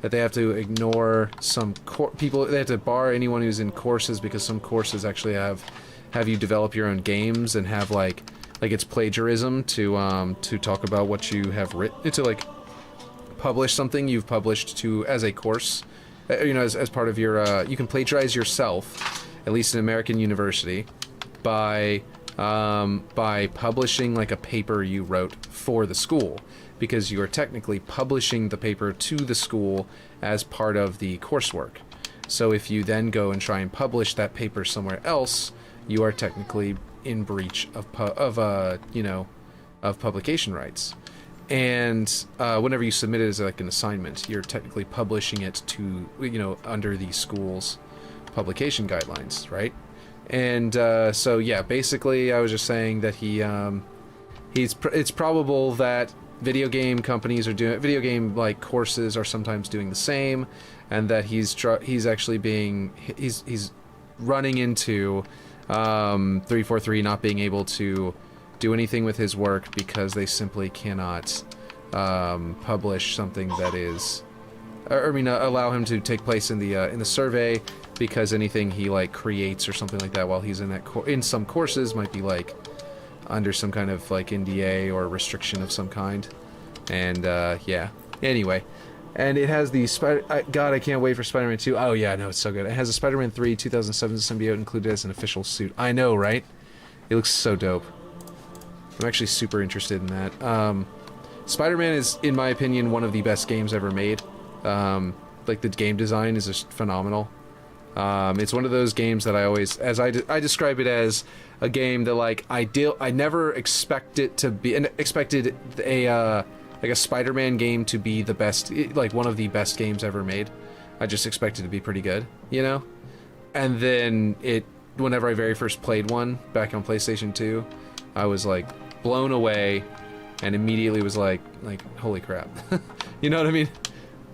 ignore some people. They have to bar anyone who's in courses, because some courses actually have you develop your own games and have like it's plagiarism to talk about what you have written, to like publish something you've published as a course, you know, as part of your you can plagiarize yourself, at least in American university, by publishing like a paper you wrote for the school, because you are technically publishing the paper to the school as part of the coursework. So if you then go and try and publish that paper somewhere else, you are technically in breach of publication rights. And whenever you submit it as like an assignment, you're technically publishing it to, you know, under the school's publication guidelines, right? And so yeah, basically I was just saying that it's probable that video game companies are doing, video game like courses are sometimes doing the same, and that he's running into 343 not being able to do anything with his work because they simply cannot publish something that is, allow him to take place in the survey, because anything he like creates or something like that while he's in that in some courses might be like under some kind of like NDA or restriction of some kind. And yeah, anyway, and it has the God, I can't wait for Spider-Man 2. Oh yeah, no, it's so good. It has a Spider-Man 3 2007 symbiote included as an official suit. I know, right? It looks so dope. I'm actually super interested in that. Spider-Man is, in my opinion, one of the best games ever made. Like, the game design is just phenomenal. It's one of those games that I describe it as a game that, like, I never expected a Spider-Man game to be the best, like, one of the best games ever made. I just expected it to be pretty good, you know? And then whenever I very first played one, back on PlayStation 2, I was, like, blown away, and immediately was like, holy crap. You know what I mean?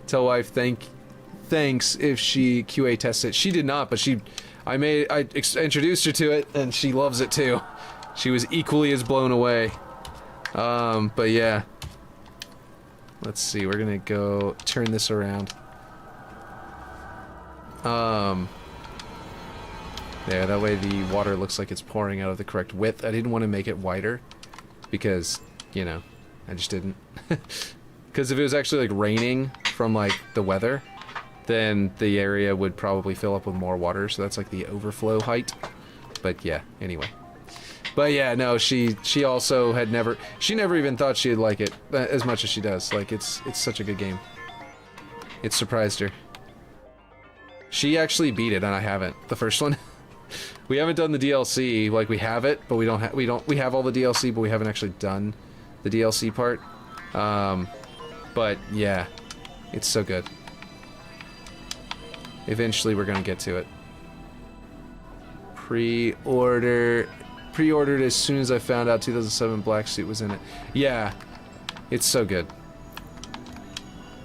Tell wife, thanks if she QA tests it. She did not, but I introduced her to it, and she loves it too. She was equally as blown away. But yeah. Let's see, we're gonna go turn this around. There, that way the water looks like it's pouring out of the correct width. I didn't want to make it wider, because, you know, I just didn't. Because if it was actually, like, raining from, like, the weather, then the area would probably fill up with more water, so that's, like, the overflow height. But, yeah, anyway. But, yeah, no, she also had she never even thought she'd like it as much as she does. Like, it's such a good game. It surprised her. She actually beat it, and I haven't. The first one. We haven't done the DLC. Like, we have it, but we have all the DLC, but we haven't actually done the DLC part. But yeah, it's so good. Eventually we're gonna get to it. Pre-ordered as soon as I found out 2007 Black Suit was in it. Yeah, it's so good.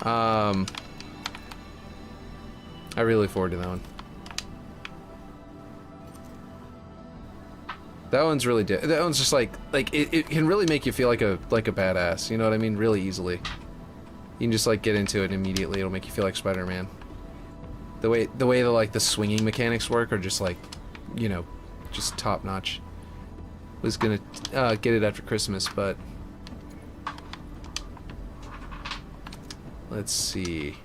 I really look forward to that one. That one's really that one's just like it can really make you feel like a badass, you know what I mean? Really easily. You can just like get into it immediately. It'll make you feel like Spider-Man. The way the swinging mechanics work are just like, you know, just top notch. Was gonna get it after Christmas, but let's see.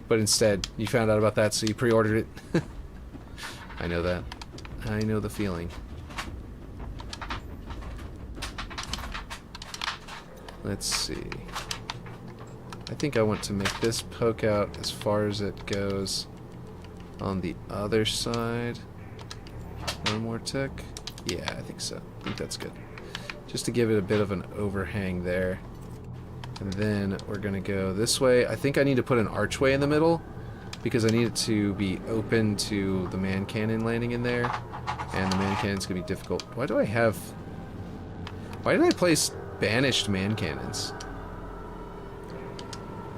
But instead, you found out about that, so you pre-ordered it. I know that. I know the feeling. Let's see. I think I want to make this poke out as far as it goes on the other side. One more tick. Yeah, I think so. I think that's good. Just to give it a bit of an overhang there. And then we're going to go this way. I think I need to put an archway in the middle because I need it to be open to the man cannon landing in there. And the man cannon's going to be difficult. Why did I place banished man cannons?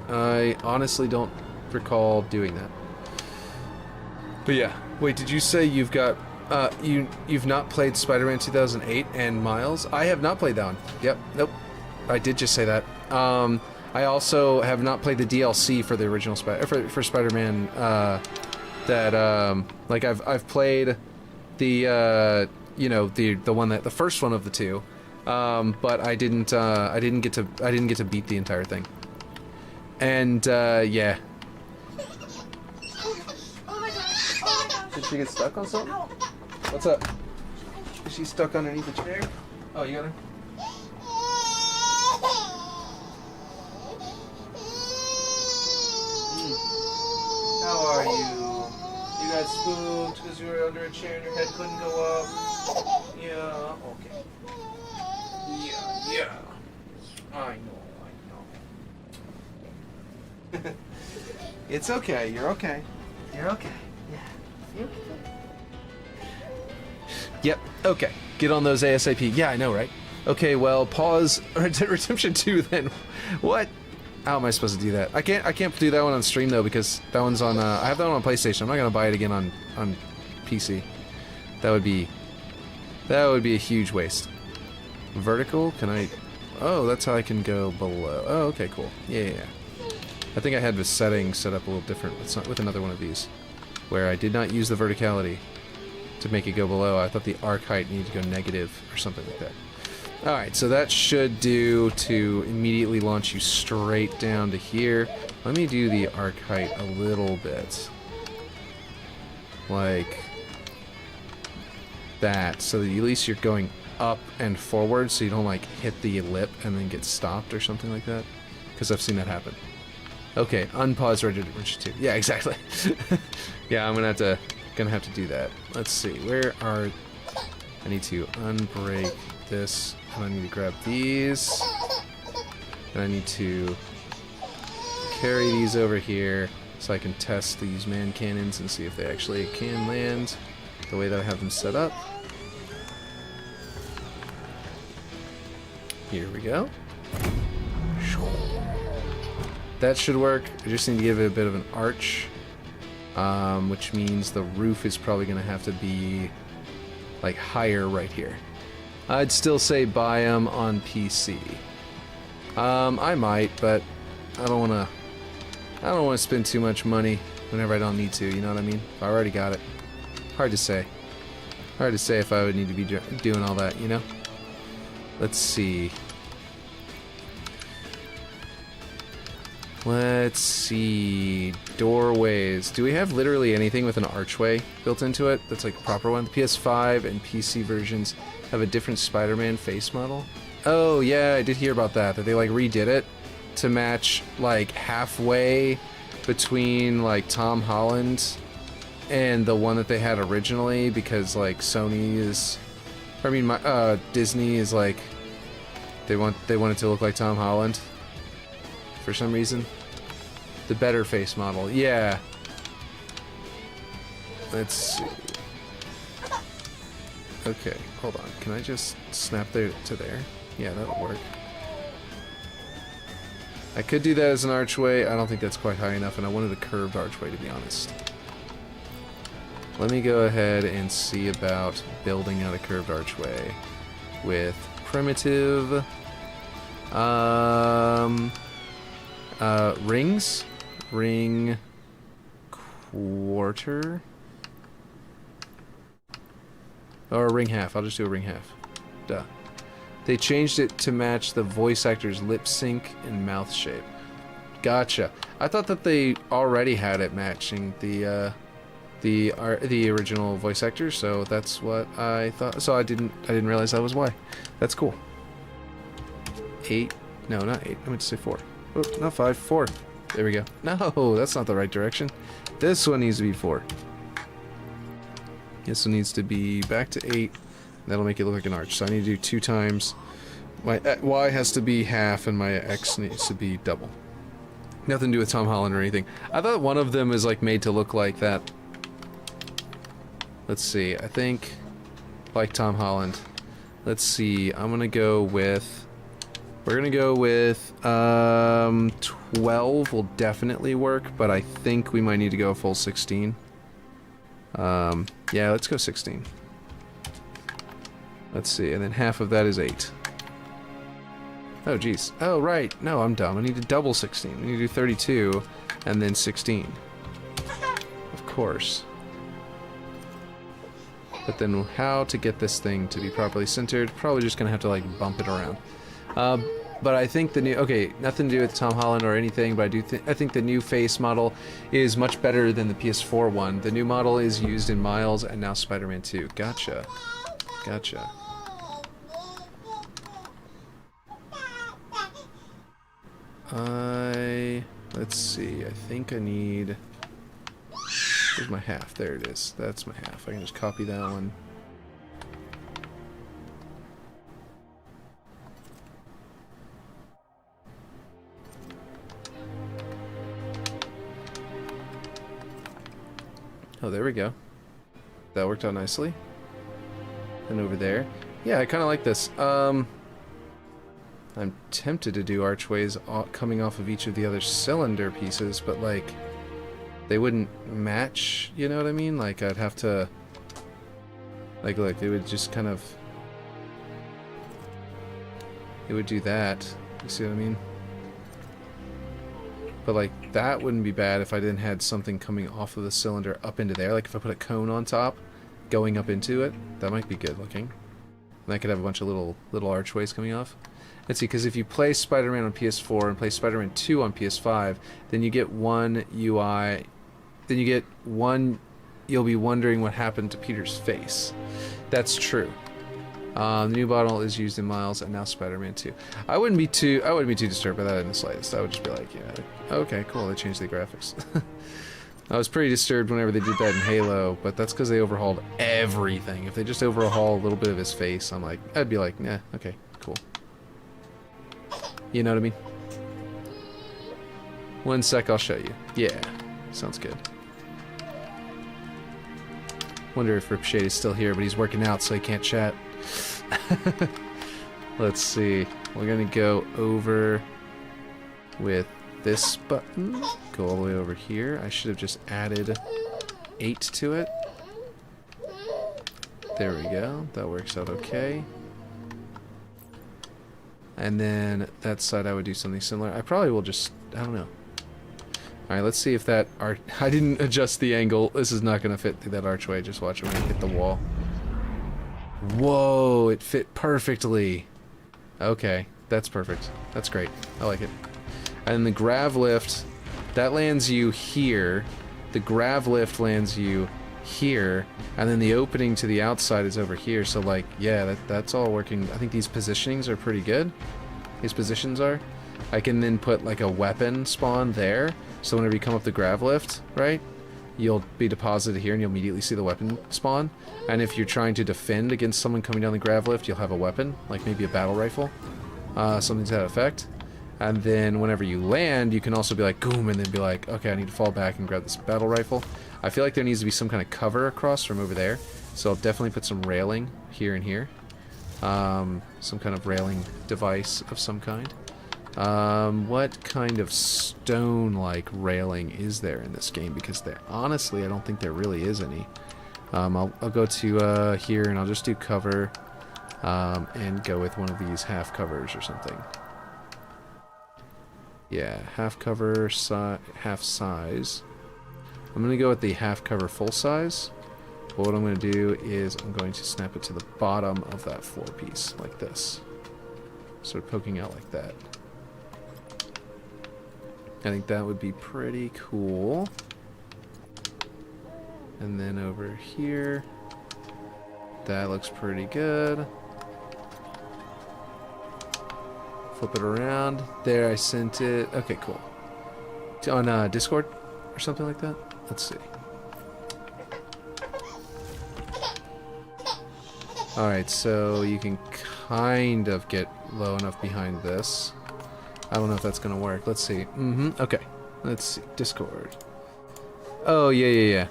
I honestly don't recall doing that. But yeah. Wait, did you say you've got... you've not played Spider-Man 2008 and Miles? I have not played that one. Yep. Nope. I did just say that. I also have not played the DLC for the original for Spider-Man. Like I've played the you know, the one that the first one of the two. But I didn't get to beat the entire thing. And yeah. Did she get stuck on something? What's up? Is she stuck underneath the chair? Oh, you got her? How are you? You got spooked because you were under a chair and your head couldn't go up? Yeah, okay. Yeah. I know. It's okay, you're okay. You're okay. Yeah. You okay? Yep, okay. Get on those ASAP. Yeah, I know, right? Okay, well, pause Red Dead Redemption 2 then. What? How am I supposed to do that? I can't do that one on stream though because that one's on I have that one on PlayStation. I'm not gonna buy it again on PC. That would be a huge waste. Vertical? Can I... Oh, that's how I can go below. Oh, okay, cool. Yeah. I think I had the settings set up a little different with another one of these, where I did not use the verticality to make it go below. I thought the arc height needed to go negative or something like that. Alright, so that should do to immediately launch you straight down to here. Let me do the arc height a little bit. Like that, so that at least you're going up and forward so you don't like hit the lip and then get stopped or something like that. Because I've seen that happen. Okay, unpause Red Dead Redemption 2. Yeah, exactly. Yeah, I'm gonna have to do that. Let's see, where are... I need to unbreak this, and I need to grab these, and I need to carry these over here so I can test these man cannons and see if they actually can land the way that I have them set up. Here we go. That should work. I just need to give it a bit of an arch, which means the roof is probably going to have to be like higher right here. I'd still say buy them on PC. I might, but I don't want to spend too much money whenever I don't need to, you know what I mean? I already got it. Hard to say. Hard to say if I would need to be doing all that, you know? Let's see. Let's see. Doorways. Do we have literally anything with an archway built into it that's like a proper one? The PS5 and PC versions have a different Spider-Man face model. Oh yeah, I did hear about that. That they like redid it to match like halfway between like Tom Holland and the one that they had originally, because like Sony is, I mean, Disney is like they want it to look like Tom Holland for some reason. The better face model, yeah. Let's see. Okay, hold on. Can I just snap there to there? Yeah, that'll work. I could do that as an archway. I don't think that's quite high enough, and I wanted a curved archway, to be honest. Let me go ahead and see about building out a curved archway with primitive rings. Ring quarter. Or a ring half. I'll just do a ring half. Duh. They changed it to match the voice actor's lip sync and mouth shape. Gotcha. I thought that they already had it matching the original voice actor, so that's what I thought. So I didn't realize that was why. That's cool. 8. No, not 8. I meant to say 4. Oh, not 5, 4. There we go. No, that's not the right direction. This one needs to be 4. This one needs to be back to 8. That'll make it look like an arch. So I need to do 2 times. My Y has to be half, and my X needs to be double. Nothing to do with Tom Holland or anything. I thought one of them is like made to look like that. Let's see. I think like Tom Holland. Let's see. I'm gonna go with. We're gonna go with 12 will definitely work, but I think we might need to go a full 16. Yeah, let's go 16. Let's see, and then half of that is 8. Oh, geez. Oh, right. No, I'm dumb. I need to double 16. We need to do 32, and then 16. Of course. But then how to get this thing to be properly centered? Probably just gonna have to, like, bump it around. But I think the new... Okay, nothing to do with Tom Holland or anything, but I think the new face model is much better than the PS4 one. The new model is used in Miles and now Spider-Man 2. Gotcha. Gotcha. Let's see, I think I need... Where's my half? There it is. That's my half. I can just copy that one. Oh, there we go. That worked out nicely. And over there. Yeah, I kind of like this. I'm tempted to do archways coming off of each of the other cylinder pieces, but like they wouldn't match, you know what I mean? Like I'd have to like look, they would just kind of it would do that. You see what I mean? But like that wouldn't be bad if I didn't had something coming off of the cylinder up into there. Like if I put a cone on top going up into it, that might be good looking. And I could have a bunch of little archways coming off. Let's see, because if you play Spider-Man on PS4 and play Spider-Man 2 on PS5, then you get one UI, then you get one, you'll be wondering what happened to Peter's face. That's true. The new model is used in Miles and now Spider-Man 2. I wouldn't be too disturbed by that in the slightest. I would just be like, yeah, okay, cool, they changed the graphics. I was pretty disturbed whenever they did that in Halo, but that's because they overhauled everything. If they just overhaul a little bit of his face, I'd be like, nah, okay, cool. You know what I mean? One sec, I'll show you. Yeah, sounds good. Wonder if Ripshade is still here, but he's working out, so he can't chat. Let's see. We're gonna go over with this button. Go all the way over here. I should have just added 8 to it. There we go. That works out okay. And then that side I would do something similar. I probably will just... I don't know. Alright, let's see if that... I didn't adjust the angle. This is not going to fit through that archway. Just watch it when I hit the wall. Whoa! It fit perfectly. Okay. That's perfect. That's great. I like it. And the grav lift... That lands you here. The grav lift lands you here. And then the opening to the outside is over here. So, like, yeah, that's all working. I think these positionings are pretty good. These positions are. I can then put, like, a weapon spawn there. So whenever you come up the grav lift, right, you'll be deposited here and you'll immediately see the weapon spawn. And if you're trying to defend against someone coming down the grav lift, you'll have a weapon, like maybe a battle rifle. Something to that effect. And then whenever you land, you can also be like, boom, and then be like, okay, I need to fall back and grab this battle rifle. I feel like there needs to be some kind of cover across from over there. So I'll definitely put some railing here and here. Some kind of railing device of some kind. What kind of stone-like railing is there in this game? Because there, honestly, I don't think there really is any. I'll go to here and I'll just do cover and go with one of these half covers or something. Yeah, half cover, half size. I'm going to go with the half cover full size. But what I'm going to do is I'm going to snap it to the bottom of that floor piece, like this. Sort of poking out like that. I think that would be pretty cool. And then over here, that looks pretty good. Flip it around. There, I sent it. Okay, cool. On Discord or something like that? Let's see. Alright, so you can kind of get low enough behind this. I don't know if that's gonna work. Let's see. Okay. Let's see. Discord. Oh, yeah.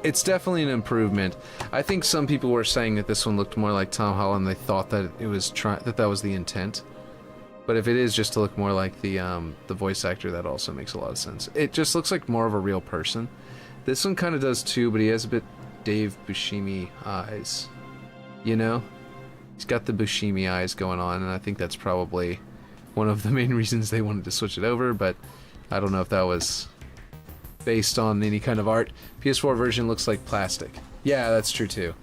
It's definitely an improvement. I think some people were saying that this one looked more like Tom Holland. They thought that it was that was the intent. But if it is just to look more like the voice actor, that also makes a lot of sense. It just looks like more of a real person. This one kind of does too, but he has a bit Dave Buscemi eyes. You know? He's got the Buscemi eyes going on, and I think that's probably one of the main reasons they wanted to switch it over, but I don't know if that was based on any kind of art. PS4 version looks like plastic. Yeah, that's true too.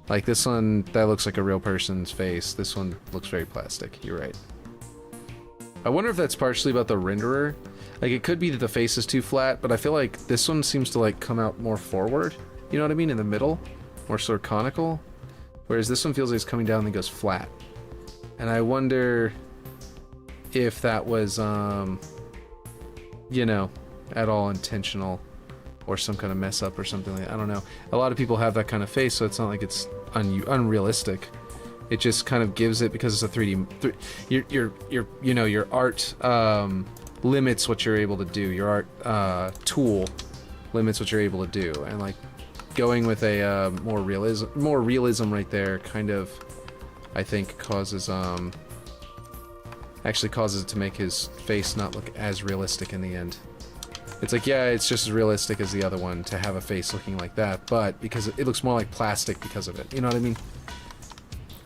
Like this one, that looks like a real person's face. This one looks very plastic. You're right. I wonder if that's partially about the renderer. Like it could be that the face is too flat, but I feel like this one seems to like come out more forward. You know what I mean? In the middle, more sort of conical. Whereas this one feels like it's coming down and then goes flat. And I wonder if that was, you know, at all intentional or some kind of mess up or something like that. I don't know. A lot of people have that kind of face, so it's not like it's unrealistic. It just kind of gives it, because it's a 3D. You know, your art limits what you're able to do. Your art tool limits what you're able to do, and like going with a more realism right there kind of, I think, causes actually causes it to make his face not look as realistic in the end. It's like, yeah, it's just as realistic as the other one to have a face looking like that, but because it looks more like plastic because of it. You know what I mean?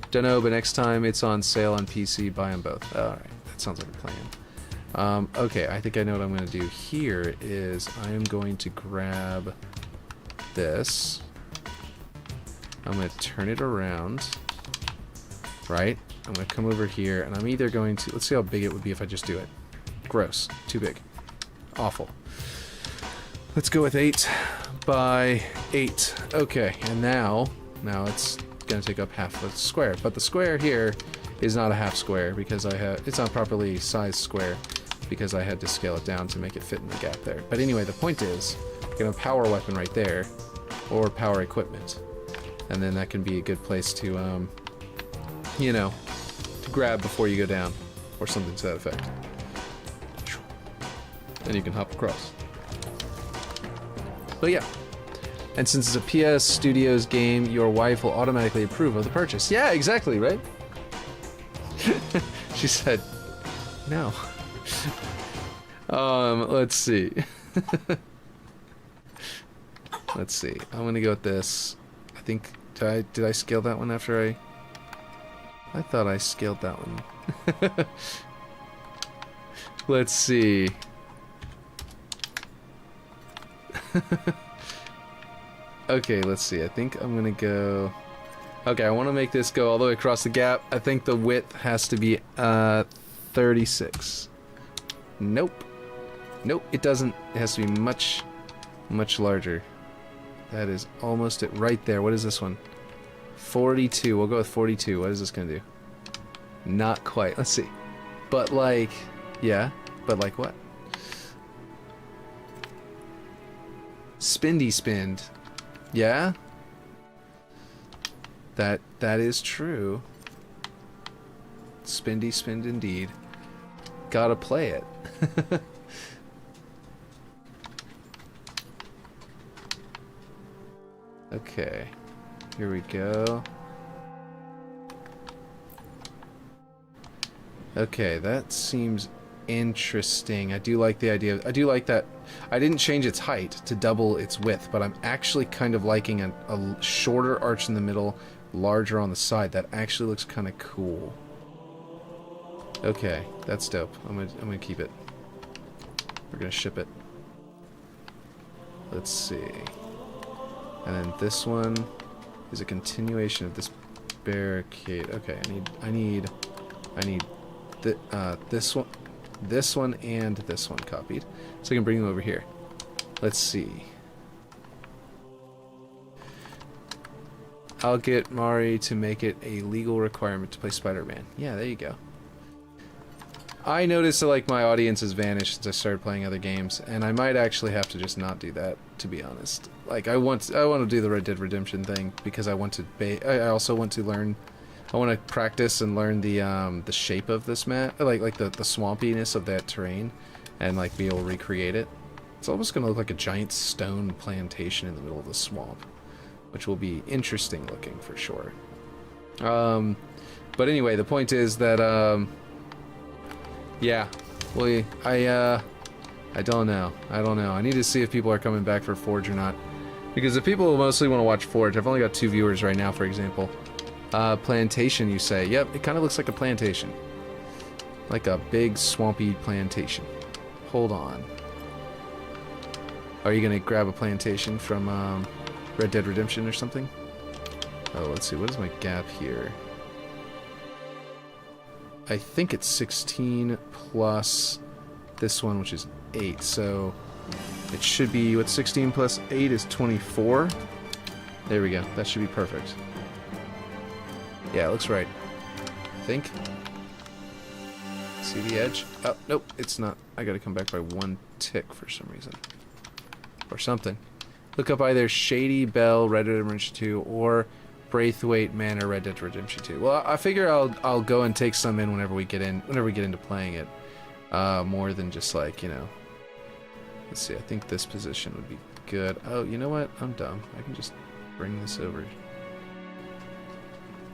Dunno, but next time it's on sale on PC, buy them both. Alright, that sounds like a plan. Okay, I think I know what I'm going to do here is I am going to grab this. I'm going to turn it around. Right? I'm going to come over here, and I'm either going to... Let's see how big it would be if I just do it. Gross. Too big. Awful. Let's go with 8 by 8. Okay, and now it's going to take up half the square. But the square here is not a half square because it's not properly sized square because I had to scale it down to make it fit in the gap there. But anyway, the point is, I'm going to power weapon right there, or power equipment. And then that can be a good place to, you know, to grab before you go down, or something to that effect. And you can hop across. But yeah. And since it's a PS Studios game, your wife will automatically approve of the purchase. Yeah, exactly, right? She said, no. Let's see. Let's see. I'm gonna go with this. I think, did I scale that one after I thought I scaled that one. Let's see. Okay, let's see. I think I'm gonna go... Okay, I want to make this go all the way across the gap. I think the width has to be 36. Nope. Nope, it doesn't. It has to be much, much larger. That is almost it right there. What is this one? 42. We'll go with 42. What is this gonna do? Not quite. Let's see. But like... Yeah, but like what? Spindy spinned. Yeah? That is true. Spindy spinned indeed. Gotta play it. Okay. Here we go. Okay, that seems interesting. I do like the idea. I do like that. I didn't change its height to double its width, but I'm actually kind of liking a shorter arch in the middle, larger on the side. That actually looks kind of cool. Okay, that's dope. I'm gonna keep it. We're gonna ship it. Let's see. And then this one is a continuation of this barricade. Okay, I need this one and this one copied, so I can bring them over here. Let's see. I'll get Mari to make it a legal requirement to play Spider-Man. Yeah, there you go. I noticed that like my audience has vanished since I started playing other games, and I might actually have to just not do that, to be honest. Like I want to do the Red Dead Redemption thing because I want to. I also want to learn. I want to practice and learn the shape of this map, like the swampiness of that terrain, and like be able to recreate it. It's almost gonna look like a giant stone plantation in the middle of the swamp, which will be interesting looking for sure. But anyway, the point is that yeah, well, I don't know. I need to see if people are coming back for Forge or not, because if people mostly want to watch Forge, I've only got 2 viewers right now, for example. Plantation, you say? Yep, it kind of looks like a plantation, like a big swampy plantation. Hold on. Are you gonna grab a plantation from Red Dead Redemption or something? Oh, let's see. What is my gap here? I think it's 16 plus this one, which is 8. So it should be, what, 16 plus 8 is 24. There we go. That should be perfect. Yeah, it looks right. I think. See the edge? Oh, nope, it's not. I gotta come back by 1 tick for some reason. Or something. Look up either Shady Bell, Red Dead Redemption 2, or Braithwaite Manor, Red Dead Redemption 2. Well, I figure I'll go and take some in whenever we get into playing it. More than just like, you know. Let's see, I think this position would be good. Oh, you know what? I'm dumb. I can just bring this over.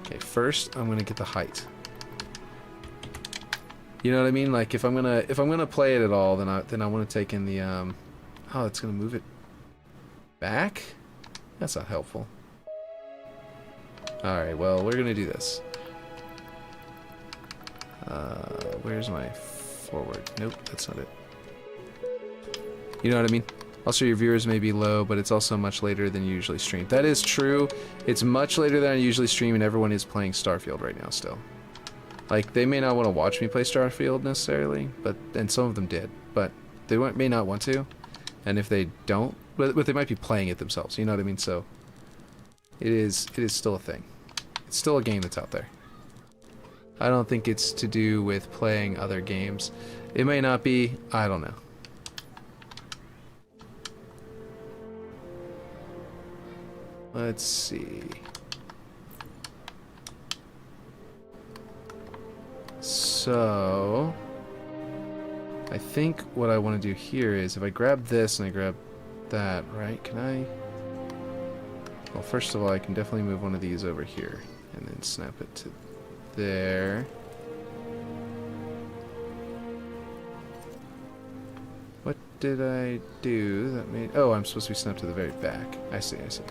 Okay, first I'm gonna get the height. You know what I mean? Like if I'm gonna play it at all, then I want to take in the oh, it's gonna move it back? That's not helpful. Alright, well, we're gonna do this. Where's my forward? Nope, that's not it. You know what I mean? Also, your viewers may be low, but it's also much later than you usually stream. That is true. It's much later than I usually stream, and everyone is playing Starfield right now still. Like, they may not want to watch me play Starfield necessarily, and some of them did, but they may not want to. And if they don't, but they might be playing it themselves, you know what I mean? So, it is still a thing. It's still a game that's out there. I don't think it's to do with playing other games. It may not be, I don't know. Let's see. So, I think what I want to do here is if I grab this and I grab that, right? Can I? Well, first of all, I can definitely move one of these over here and then snap it to there. What did I do that made... Oh, I'm supposed to be snapped to the very back. I see, I see.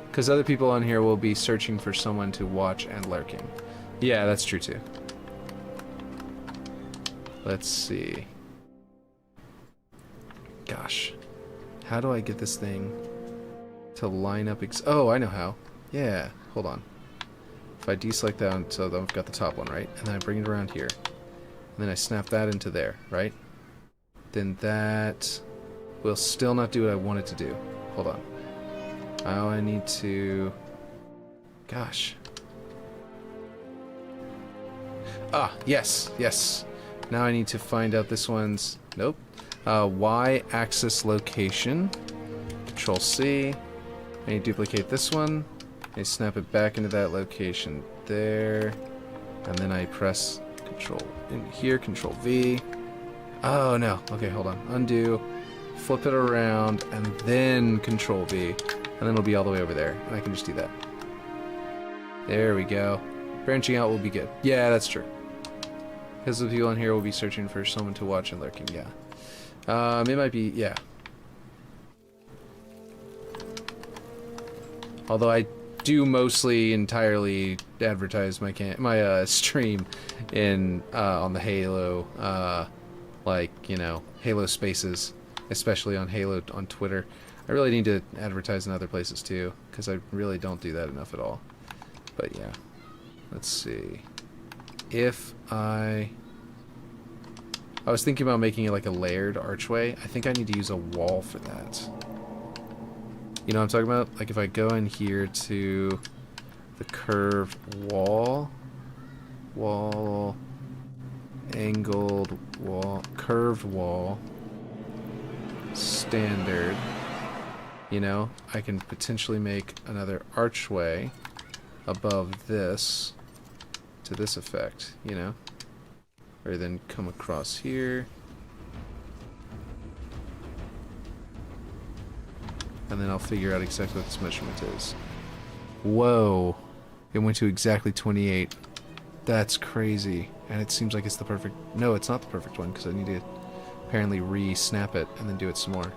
Because other people on here will be searching for someone to watch and lurking. Yeah, that's true too. Let's see. Gosh. How do I get this thing to line up oh, I know how. Yeah, hold on. If I deselect that until I've got the top one, right? And then I bring it around here. And then I snap that into there, right? Then that will still not do what I want it to do. Hold on. Now I need to... Gosh. Ah, yes, yes. Now I need to find out this one's... Nope. Y-axis location. Control C. I need to duplicate this one. I snap it back into that location there. And then I press Control in here, Control V. Oh no. Okay, hold on. Undo. Flip it around, and then Control V. And then it'll be all the way over there. And I can just do that. There we go. Branching out will be good. Yeah, that's true. Because the people in here will be searching for someone to watch and lurking, yeah. It might be, yeah. Although I do mostly entirely advertise my stream in on the Halo like, you know, Halo Spaces, especially on Halo on Twitter. I really need to advertise in other places too, because I really don't do that enough at all. But yeah, let's see. If I was thinking about making it like a layered archway. I think I need to use a wall for that. You know what I'm talking about? Like if I go in here to the curved wall, angled wall, curved wall, standard. You know, I can potentially make another archway above this to this effect, you know? Or then come across here. And then I'll figure out exactly what this measurement is. Whoa. It went to exactly 28. That's crazy. And it seems like it's the perfect... No, it's not the perfect one, because I need to apparently re-snap it and then do it some more.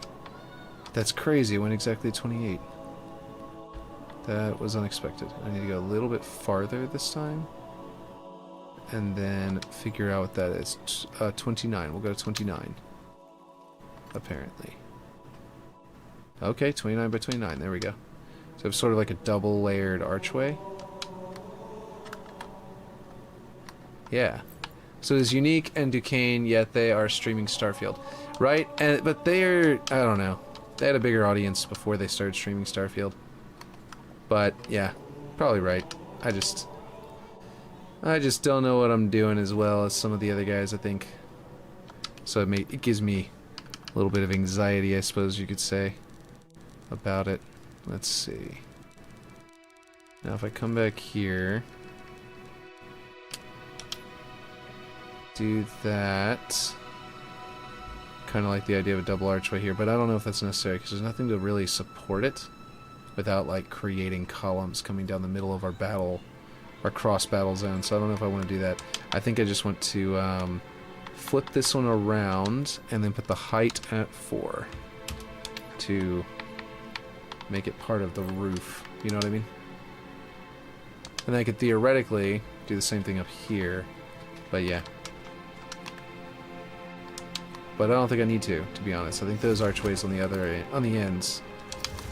That's crazy. It went exactly 28. That was unexpected. I need to go a little bit farther this time. And then figure out what that is. 29. We'll go to 29. Apparently. Okay, 29 by 29. There we go. So it's sort of like a double layered archway. Yeah. So it's Unique and Duquesne, yet they are streaming Starfield. Right? But they're... I don't know. They had a bigger audience before they started streaming Starfield. But, yeah. Probably right. I just don't know what I'm doing as well as some of the other guys, I think. So it gives me a little bit of anxiety, I suppose you could say, about it. Let's see. Now if I come back here, do that. Kind of like the idea of a double archway here, but I don't know if that's necessary because there's nothing to really support it without like creating columns coming down the middle of our battle, our cross battle zone. So I don't know if I want to do that. I think I just want to flip this one around and then put the height at 4 to make it part of the roof. You know what I mean? And then I could theoretically do the same thing up here, but yeah. But I don't think I need to be honest. I think those archways on the ends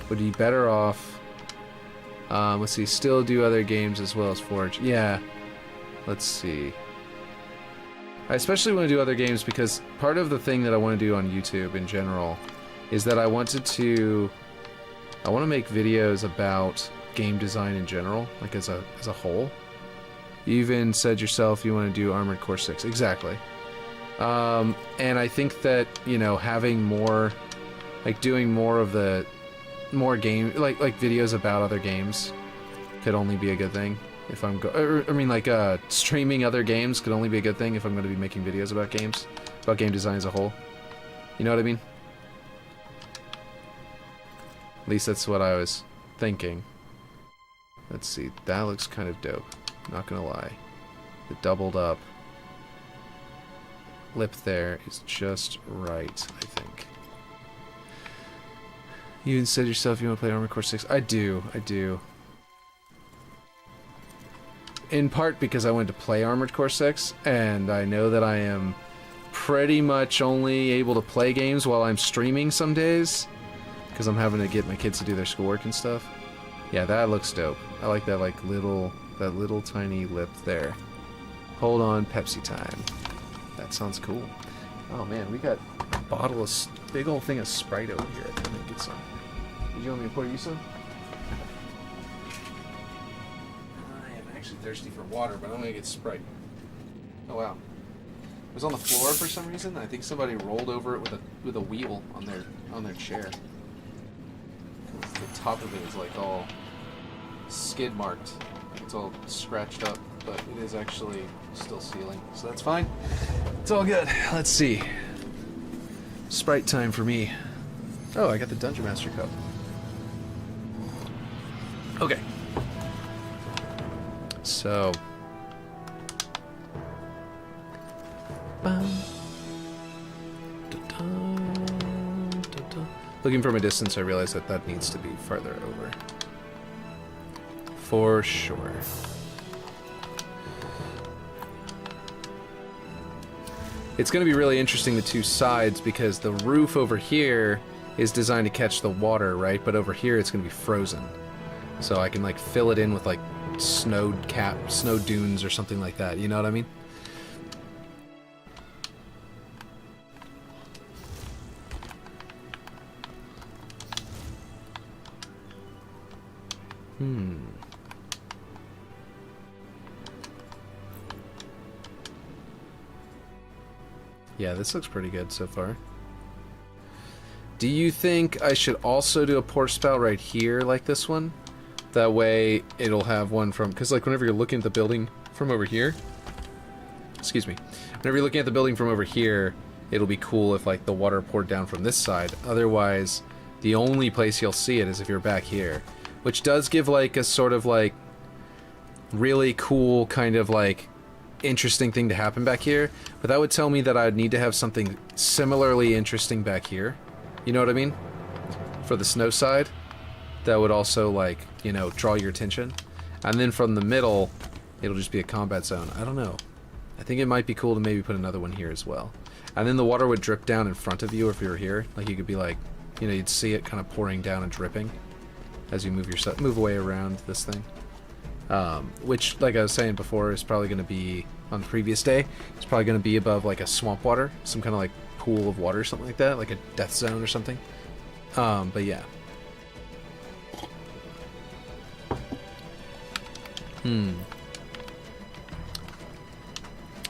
would be better off. Let's see, still do other games as well as Forge. Yeah. Let's see. I especially want to do other games because part of the thing that I want to do on YouTube in general is that I want to make videos about game design in general, like as a whole. You even said yourself you want to do Armored Core 6. Exactly. And I think that, you know, having more, like doing more of the, more game, like videos about other games could only be a good thing if I'm streaming other games could only be a good thing if I'm going to be making videos about games, about game design as a whole. You know what I mean? At least that's what I was thinking. Let's see, that looks kind of dope, not gonna lie. The doubled up lip there is just right, I think. You even said yourself you want to play Armored Core 6. I do. In part because I wanted to play Armored Core 6, and I know that I am pretty much only able to play games while I'm streaming some days, because I'm having to get my kids to do their schoolwork and stuff. Yeah, that looks dope. I like that that little tiny lip there. Hold on, Pepsi time. That sounds cool. Oh man, we got a bottle of big old thing of Sprite over here. I'm gonna get some. Did you want me to pour you some? I am actually thirsty for water, but I'm gonna get Sprite. Oh wow. It was on the floor for some reason. I think somebody rolled over it with a wheel on their chair. The top of it is like all skid marked. It's all scratched up, but it is actually still sealing, so that's fine. It's all good. Let's see. Sprite time for me. Oh, I got the Dungeon Master cup. Okay. So. Looking from a distance, I realize that needs to be farther over. For sure. It's going to be really interesting, the two sides, because the roof over here is designed to catch the water, right? But over here it's going to be frozen. So I can like fill it in with like snow dunes or something like that. You know what I mean? Yeah, this looks pretty good so far. Do you think I should also do a porch spout right here like this one? That way it'll have one from... Because like whenever you're looking at the building from over here... Excuse me. Whenever you're looking at the building from over here, it'll be cool if like the water poured down from this side. Otherwise, the only place you'll see it is if you're back here. Which does give like a sort of like really cool kind of like interesting thing to happen back here. But that would tell me that I'd need to have something similarly interesting back here. You know what I mean? For the snow side. That would also like, you know, draw your attention. And then from the middle, it'll just be a combat zone. I don't know. I think it might be cool to maybe put another one here as well. And then the water would drip down in front of you if you were here. Like you could be like, you know, you'd see it kind of pouring down and dripping as you move away around this thing. Which, like I was saying before, is probably going to be, on the previous day, it's probably going to be above like a swamp water. Some kind of like pool of water or something like that. Like a death zone or something. But yeah.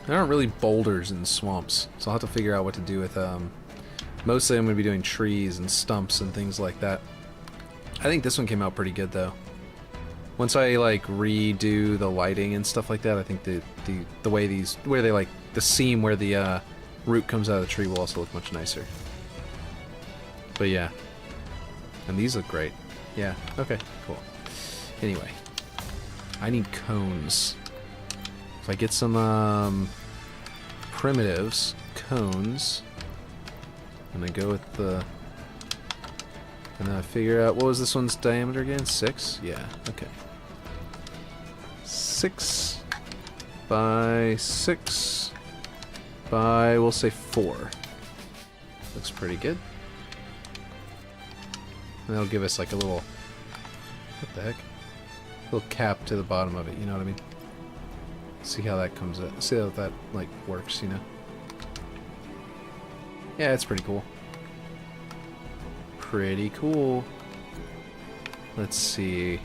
There aren't really boulders in swamps, so I'll have to figure out what to do with, mostly I'm going to be doing trees and stumps and things like that. I think this one came out pretty good, though. Once I, like, redo the lighting and stuff like that, I think the way these, where they, like, the seam where the, root comes out of the tree will also look much nicer. But yeah. And these look great. Yeah, okay, cool. Anyway. I need cones. If I get some primitives, cones, and I go with the, and then I figure out, what was this one's diameter again? 6? Yeah, okay. 6 by 6 by, we'll say 4. Looks pretty good. And that'll give us like a little, what the heck? Little cap to the bottom of it, you know what I mean? See how that comes out. See how that like works, you know? Yeah, it's pretty cool. Pretty cool. Let's see.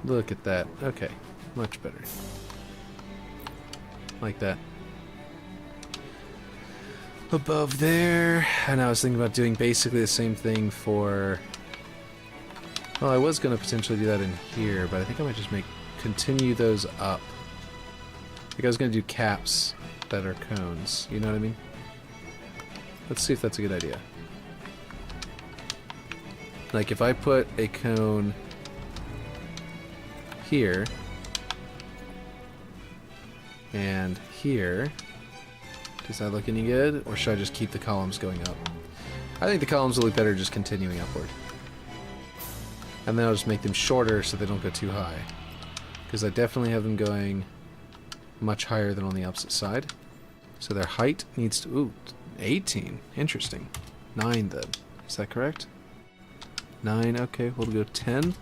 Look at that. Okay, much better. Like that. Above there, and I was thinking about doing basically the same thing for, well, I was going to potentially do that in here, but I think I might just continue those up. Like I was going to do caps that are cones, you know what I mean? Let's see if that's a good idea. Like if I put a cone here, and here, does that look any good? Or should I just keep the columns going up? I think the columns will look better just continuing upward. And then I'll just make them shorter so they don't go too high. Because I definitely have them going much higher than on the opposite side. So their height needs to... Ooh, 18. Interesting. 9 then. Is that correct? 9, okay. We'll go 10.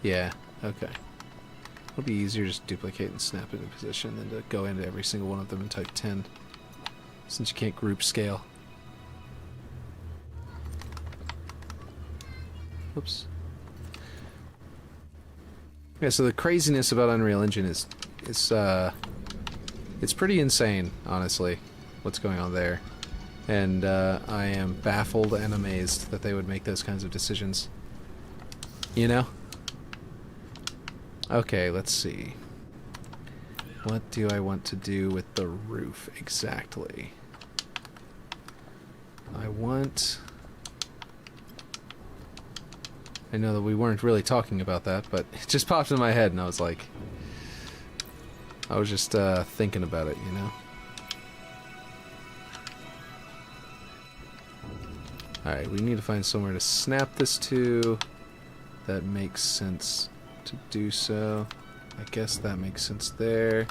Yeah, okay. It'll be easier just to duplicate and snap into position than to go into every single one of them and type 10. Since you can't group scale. Oops. Yeah, so the craziness about Unreal Engine is it's pretty insane, honestly, what's going on there. And I am baffled and amazed that they would make those kinds of decisions. You know? Okay, let's see. What do I want to do with the roof exactly? I know that we weren't really talking about that, but it just popped in my head and I was like... I was just thinking about it, you know? Alright, we need to find somewhere to snap this to. That makes sense to do so. I guess that makes sense there.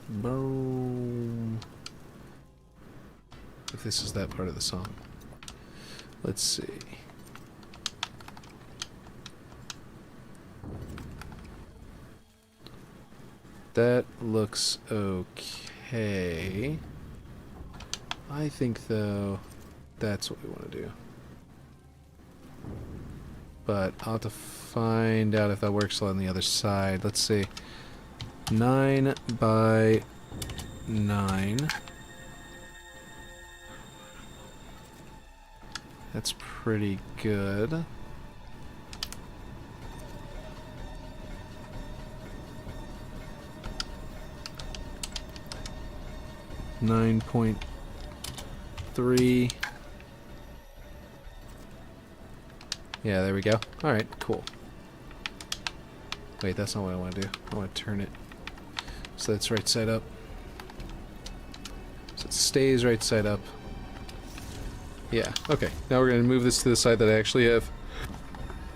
Boom. If this is that part of the song. Let's see. That looks okay. I think, though, that's what we want to do. but I'll have to find out if that works on the other side. Let's see. 9 by 9. That's pretty good. .3. Yeah, there we go. Alright, cool. Wait, that's not what I want to do. I want to turn it so that's right side up. So it stays right side up. Yeah, okay. Now we're going to move this to the side that I actually have,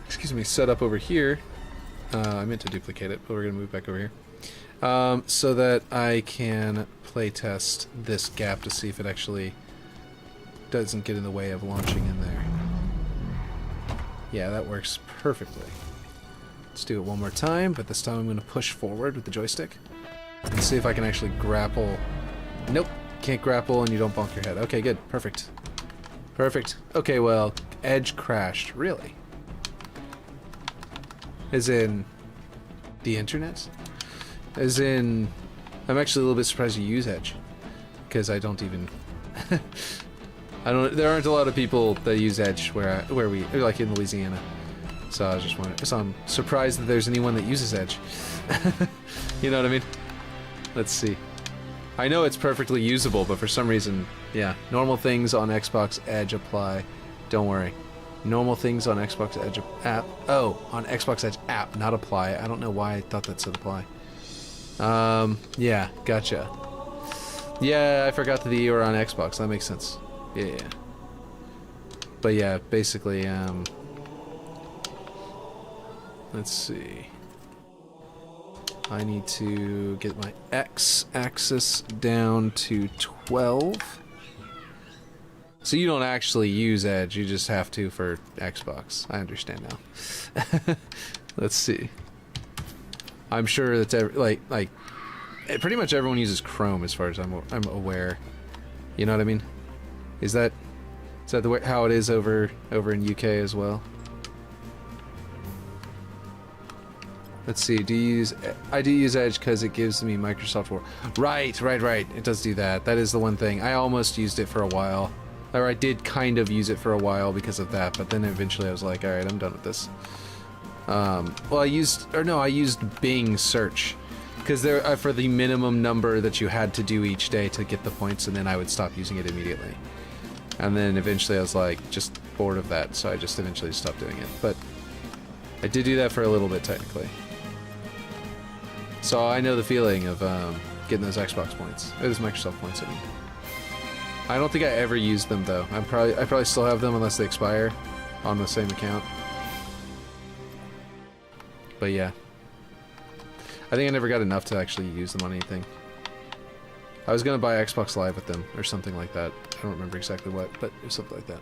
excuse me, set up over here. I meant to duplicate it, but we're going to move back over here. So that I can play test this gap to see if it actually doesn't get in the way of launching in there. Yeah, that works perfectly. Let's do it one more time, but this time I'm going to push forward with the joystick and see if I can actually grapple. Nope, can't grapple and you don't bonk your head. Okay, good, perfect. Perfect. Okay, well, Edge crashed. Really? As in the internet? As in, I'm actually a little bit surprised you use Edge, because I don't even. There aren't a lot of people that use Edge where we like in Louisiana. So I was just wondering. So I'm surprised that there's anyone that uses Edge. You know what I mean? Let's see. I know it's perfectly usable, but for some reason, yeah, normal things on Xbox Edge apply. Don't worry. Normal things on Xbox Edge app. Oh, on Xbox Edge app, not apply. I don't know why I thought that said apply. Yeah, gotcha. Yeah, I forgot that you were on Xbox. That makes sense. Yeah. But yeah, basically, let's see. I need to get my X-axis down to 12. So you don't actually use Edge, you just have to for Xbox. I understand now. Let's see. I'm sure that's pretty much everyone uses Chrome as far as I'm aware. You know what I mean? Is that the way how it is over in UK as well? Let's see. I do use Edge because it gives me Microsoft Word. Right. It does do that. That is the one thing. I almost used it for a while. Or I did kind of use it for a while because of that, but then eventually I was like, alright, I'm done with this. Well, I used Bing search because there for the minimum number that you had to do each day to get the points, and then I would stop using it immediately. And then eventually I was like just bored of that, so I just eventually stopped doing it. But I did do that for a little bit technically. So I know the feeling of getting those Xbox points. Or those Microsoft points, I mean. I don't think I ever used them though. I probably still have them unless they expire on the same account. But yeah. I think I never got enough to actually use them on anything. I was gonna buy Xbox Live with them or something like that. I don't remember exactly what, but it was something like that.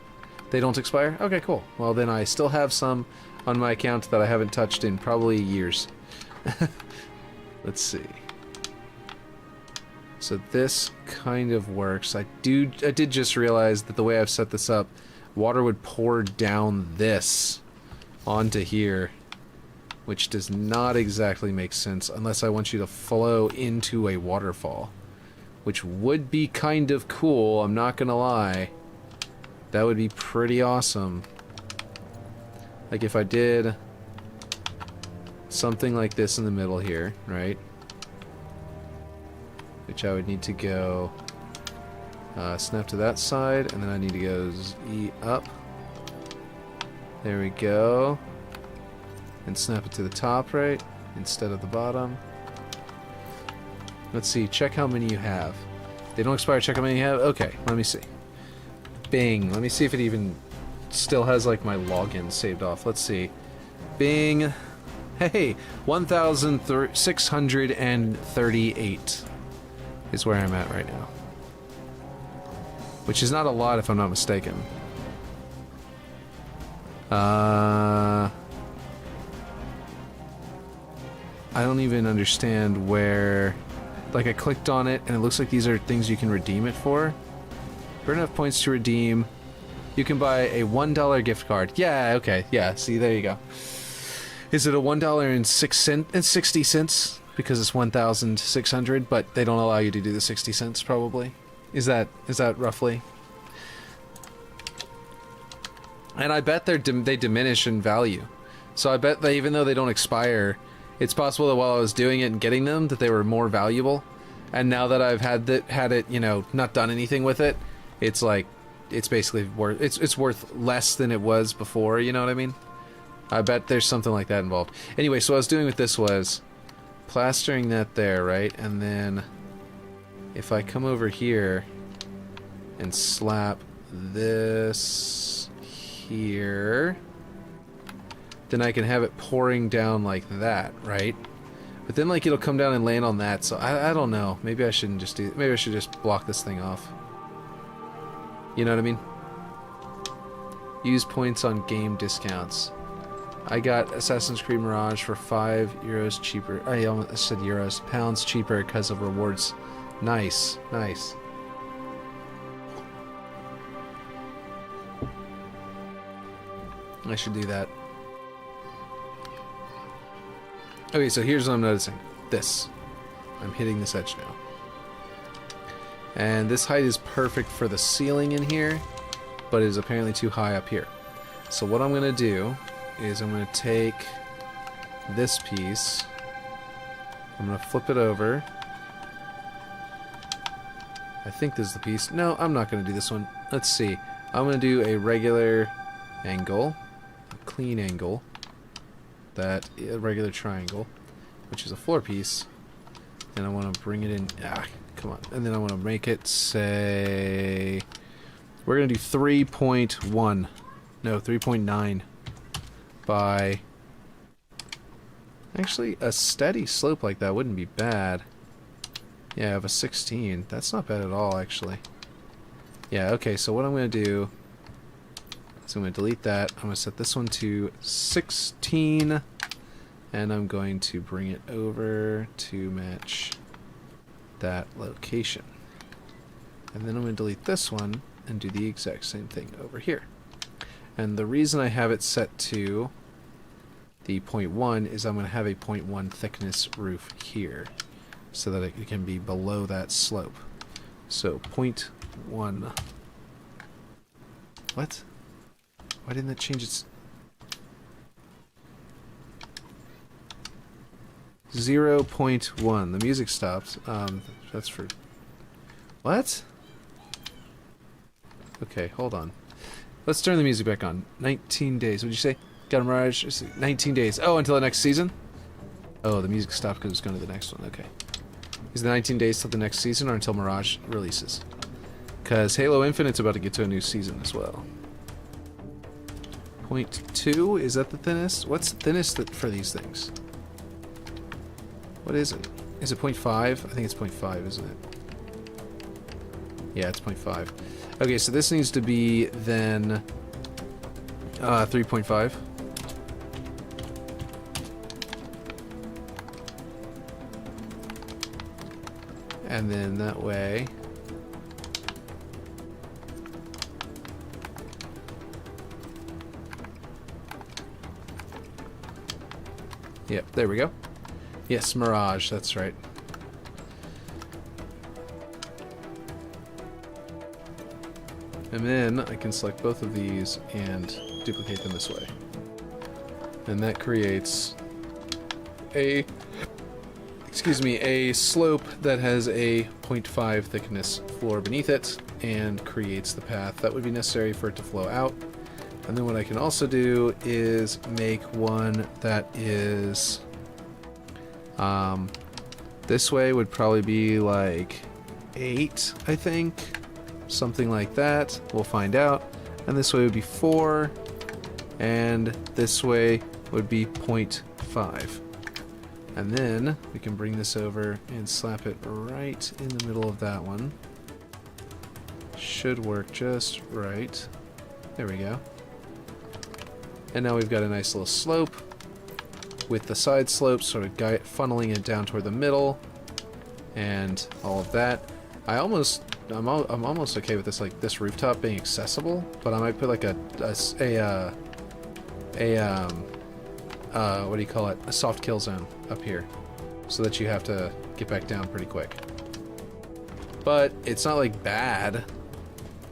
They don't expire? Okay, cool. Well then I still have some on my account that I haven't touched in probably years. Let's see. So this kind of works. I did just realize that the way I've set this up, water would pour down this onto here, which does not exactly make sense unless I want you to flow into a waterfall, which would be kind of cool, I'm not gonna lie. That would be pretty awesome. Like if I did something like this in the middle here, right? Which I would need to go snap to that side, and then I need to go Z up. There we go. And snap it to the top, right? Instead of the bottom. Let's see, check how many you have. They don't expire, check how many you have? Okay, let me see. Bing, let me see if it even still has like my login saved off. Let's see. Bing. Hey, 1,638 is where I'm at right now. Which is not a lot if I'm not mistaken. I don't even understand where... Like, I clicked on it, and it looks like these are things you can redeem it for. Burn enough points to redeem You can buy a $1 gift card. Yeah, okay, yeah, see, there you go. Is it a $1.60? Because it's 1,600, but they don't allow you to do the 60 cents, probably. Is that roughly? And I bet they diminish in value. So I bet that even though they don't expire, it's possible that while I was doing it and getting them, that they were more valuable. And now that I've had it, you know, not done anything with it, it's like, it's basically worth, it's worth less than it was before, you know what I mean? I bet there's something like that involved. Anyway, so what I was doing with this was plastering that there, right? And then if I come over here and slap this here, then I can have it pouring down like that, right? But then, like, it'll come down and land on that, so I don't know. Maybe I shouldn't just do... Maybe I should just block this thing off. You know what I mean? Use points on game discounts. I got Assassin's Creed Mirage for €5 cheaper. I almost said euros. Pounds cheaper because of rewards. Nice. Nice. I should do that. Okay, so here's what I'm noticing. This. I'm hitting this edge now. And this height is perfect for the ceiling in here, but it is apparently too high up here. So what I'm going to do is I'm going to take this piece, I'm going to flip it over. I think this is the piece. No, I'm not going to do this one. Let's see. I'm going to do a regular angle, a clean angle, a regular triangle, which is a floor piece, and I want to bring it in. Come on. And then I want to make it, say, we're going to do 3.1. No, 3.9 by... Actually, a steady slope like that wouldn't be bad. Yeah, I have a 16. That's not bad at all, actually. Yeah, okay, so what I'm going to do is I'm going to delete that. I'm going to set this one to 16, and I'm going to bring it over to match that location. And then I'm going to delete this one and do the exact same thing over here. And the reason I have it set to the 0.1 is I'm going to have a 0.1 thickness roof here so that it can be below that slope. So 0.1. What? Why didn't that change its... 0.1. The music stopped. That's for... What? Okay, hold on. Let's turn the music back on. 19 days. What'd you say? Got a Mirage? 19 days. Oh, until the next season? Oh, the music stopped because it's going to the next one. Okay. Is the 19 days till the next season or until Mirage releases? Because Halo Infinite's about to get to a new season as well. 0.2? Is that the thinnest? What's the thinnest for these things? What is it? Is it 0.5? I think it's 0.5, isn't it? Yeah, it's 0.5. Okay, so this needs to be then 3.5. And then that way... Yep, there we go. Yes, Mirage, that's right. And then I can select both of these and duplicate them this way. And that creates a, a slope that has a 0.5 thickness floor beneath it and creates the path that would be necessary for it to flow out. And then what I can also do is make one that is, this way would probably be like 8, I think. Something like that. We'll find out. And this way would be 4. And this way would be 0.5. And then we can bring this over and slap it right in the middle of that one. Should work just right. There we go. And now we've got a nice little slope with the side slopes sort of funneling it down toward the middle and all of that. I almost I'm almost okay with this, like, this rooftop being accessible, but I might put, like, what do you call it? A soft kill zone up here, so that you have to get back down pretty quick. But it's not, like, bad.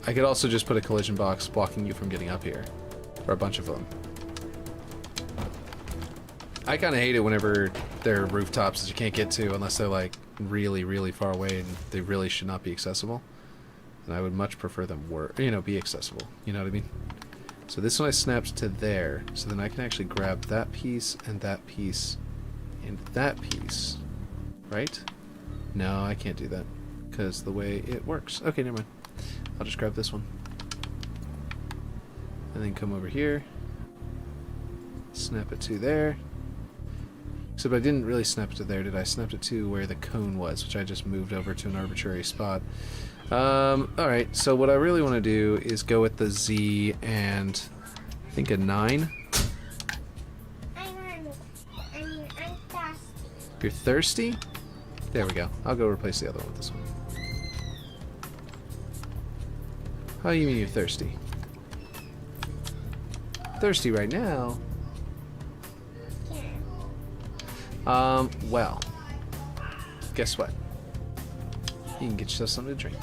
I could also just put a collision box blocking you from getting up here. Or a bunch of them. I kind of hate it whenever there are rooftops that you can't get to unless they're, like, really, really far away and they really should not be accessible. And I would much prefer them be accessible. You know what I mean? So this one I snapped to there, so then I can actually grab that piece and that piece and that piece. Right? No, I can't do that because the way it works. Okay, never mind. I'll just grab this one. And then come over here. Snap it to there. Except I didn't really snap it to there, did I? Snapped it to where the cone was, which I just moved over to an arbitrary spot. Alright, so what I really want to do is go with the Z and I think a 9. I'm thirsty. You're thirsty? There we go. I'll go replace the other one with this one. How do you mean you're thirsty? Thirsty right now? Yeah. Well, guess what? You can get yourself something to drink.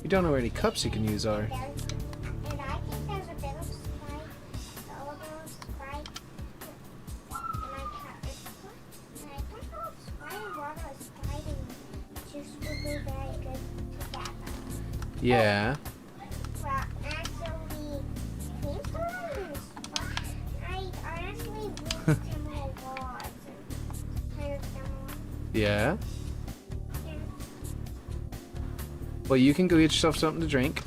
You don't know where any cups you can use are. And I think there's a bit of Sprite, a little bit of Sprite, and I don't know if Sprite and water or Sprite and juice would be very good together. Yeah. Well, actually, cream soda and Sprite, I actually moved them a lot and kind of them. Yeah. Yeah. Well, you can go get yourself something to drink.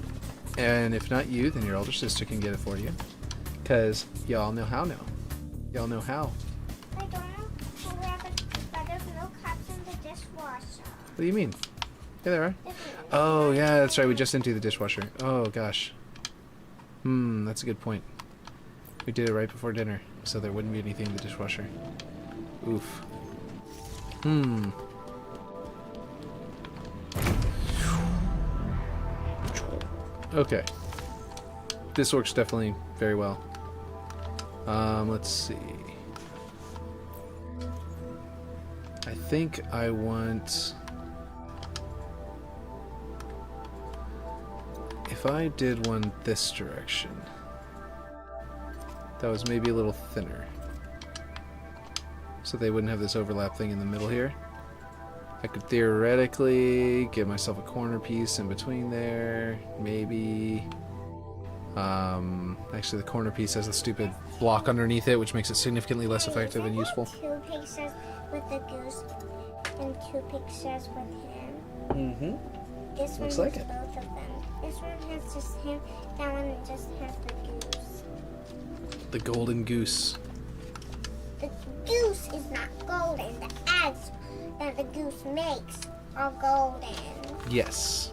And if not you, then your older sister can get it for you. Because y'all know how now. Y'all know how. I don't know but there's no cups in the dishwasher. What do you mean? Yeah, there are. There's Oh, yeah, that's right. We just emptied the dishwasher. Oh, gosh. That's a good point. We did it right before dinner, so there wouldn't be anything in the dishwasher. Oof. Okay. This works definitely very well. Let's see. I think I want... If I did one this direction, that was maybe a little thinner. So they wouldn't have this overlap thing in the middle here. I could theoretically give myself a corner piece in between there, maybe. Actually, the corner piece has a stupid block underneath it, which makes it significantly less effective and useful. 2 pictures with the goose and 2 pictures with him. Mm-hmm. This one Looks has like it. both of them. This one has just him. That one just has the goose. The golden goose. The goose is not golden. The eggs that the goose makes are golden. Yes.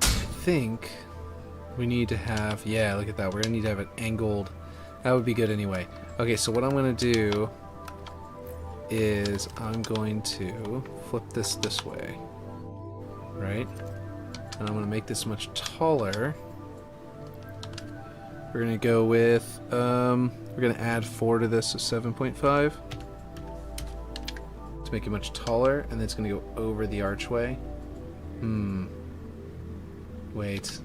I think we need to have... Yeah, look at that. We're going to need to have it angled. That would be good anyway. Okay, so what I'm going to do is I'm going to flip this way. Right? And I'm going to make this much taller. We're going to go with, we're going to add 4 to this, so 7.5. To make it much taller, and then it's going to go over the archway. Wait.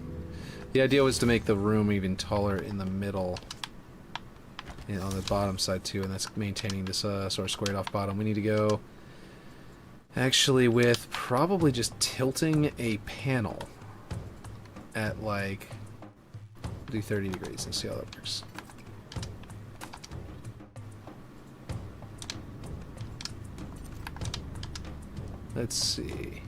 The idea was to make the room even taller in the middle. And on the bottom side too, and that's maintaining this sort of squared off bottom. We need to go actually with probably just tilting a panel at like... do 30 degrees and see how that works. Let's see.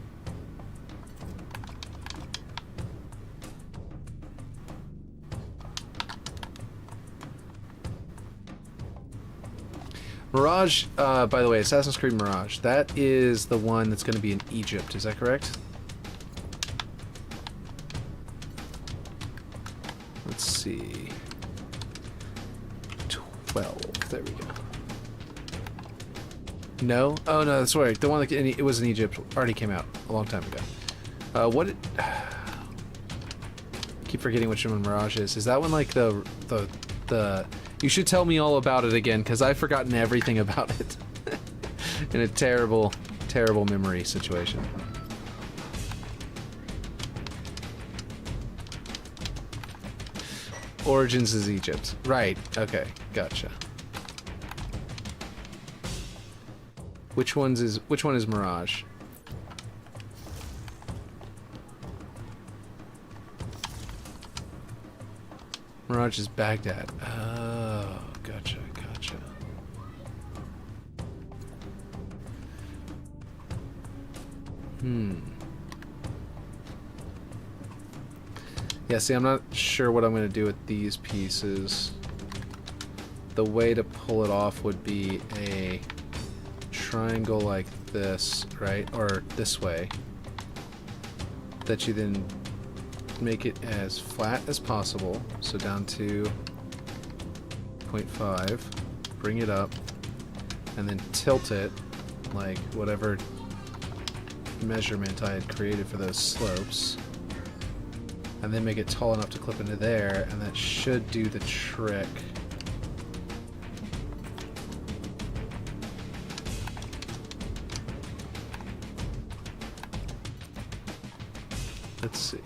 Mirage, by the way, Assassin's Creed Mirage, that is the one that's going to be in Egypt, is that correct? 12. There we go. No? Oh no, that's right. The one that it was in Egypt already came out a long time ago. What it... keep forgetting which one Mirage is. Is that one like the... You should tell me all about it again, because I've forgotten everything about it. In a terrible, terrible memory situation. Origins is Egypt. Right, okay, gotcha. Which one is Mirage? Mirage is Baghdad. Oh, gotcha, gotcha. Yeah, see, I'm not sure what I'm going to do with these pieces. The way to pull it off would be a triangle like this, right? Or this way. That you then make it as flat as possible. So down to 0.5. Bring it up. And then tilt it like whatever measurement I had created for those slopes. And then make it tall enough to clip into there, and that should do the trick. Let's see.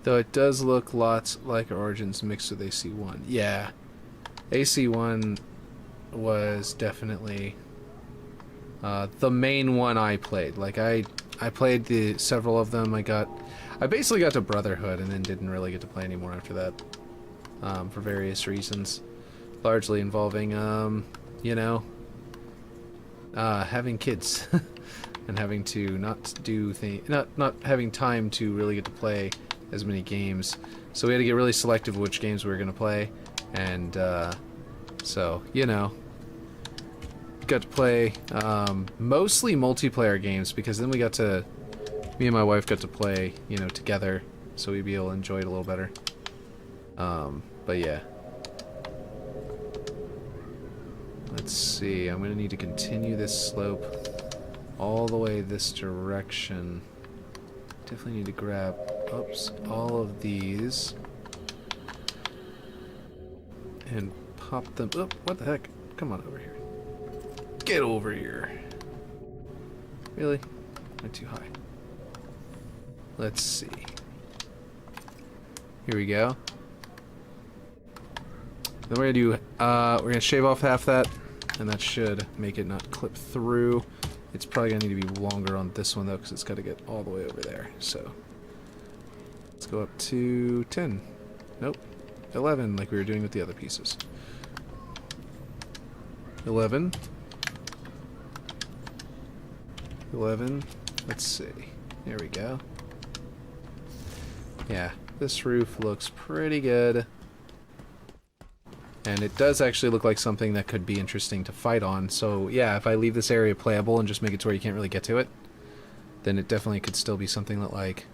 Though it does look lots like Origins mixed with AC1. Yeah. AC1 was definitely the main one I played. Like I played several of them. I basically got to Brotherhood and then didn't really get to play anymore after that, for various reasons, largely involving you know, having kids and having to not having time to really get to play as many games. So we had to get really selective which games we were going to play, and so, you know, got to play mostly multiplayer games, because then me and my wife got to play, you know, together, so we'd be able to enjoy it a little better. But yeah. Let's see, I'm gonna need to continue this slope all the way this direction. Definitely need to grab, oops, all of these and pop them. Oh, what the heck? Come on over here. Get over here. Really? Not too high. Let's see. Here we go. Then we're gonna do, we're gonna shave off half that, and that should make it not clip through. It's probably gonna need to be longer on this one though, because it's got to get all the way over there. So let's go up to 10. Nope, 11, like we were doing with the other pieces. 11. 11. Let's see. There we go. Yeah, this roof looks pretty good. And it does actually look like something that could be interesting to fight on. So yeah, if I leave this area playable and just make it to where you can't really get to it, then it definitely could still be something that, like...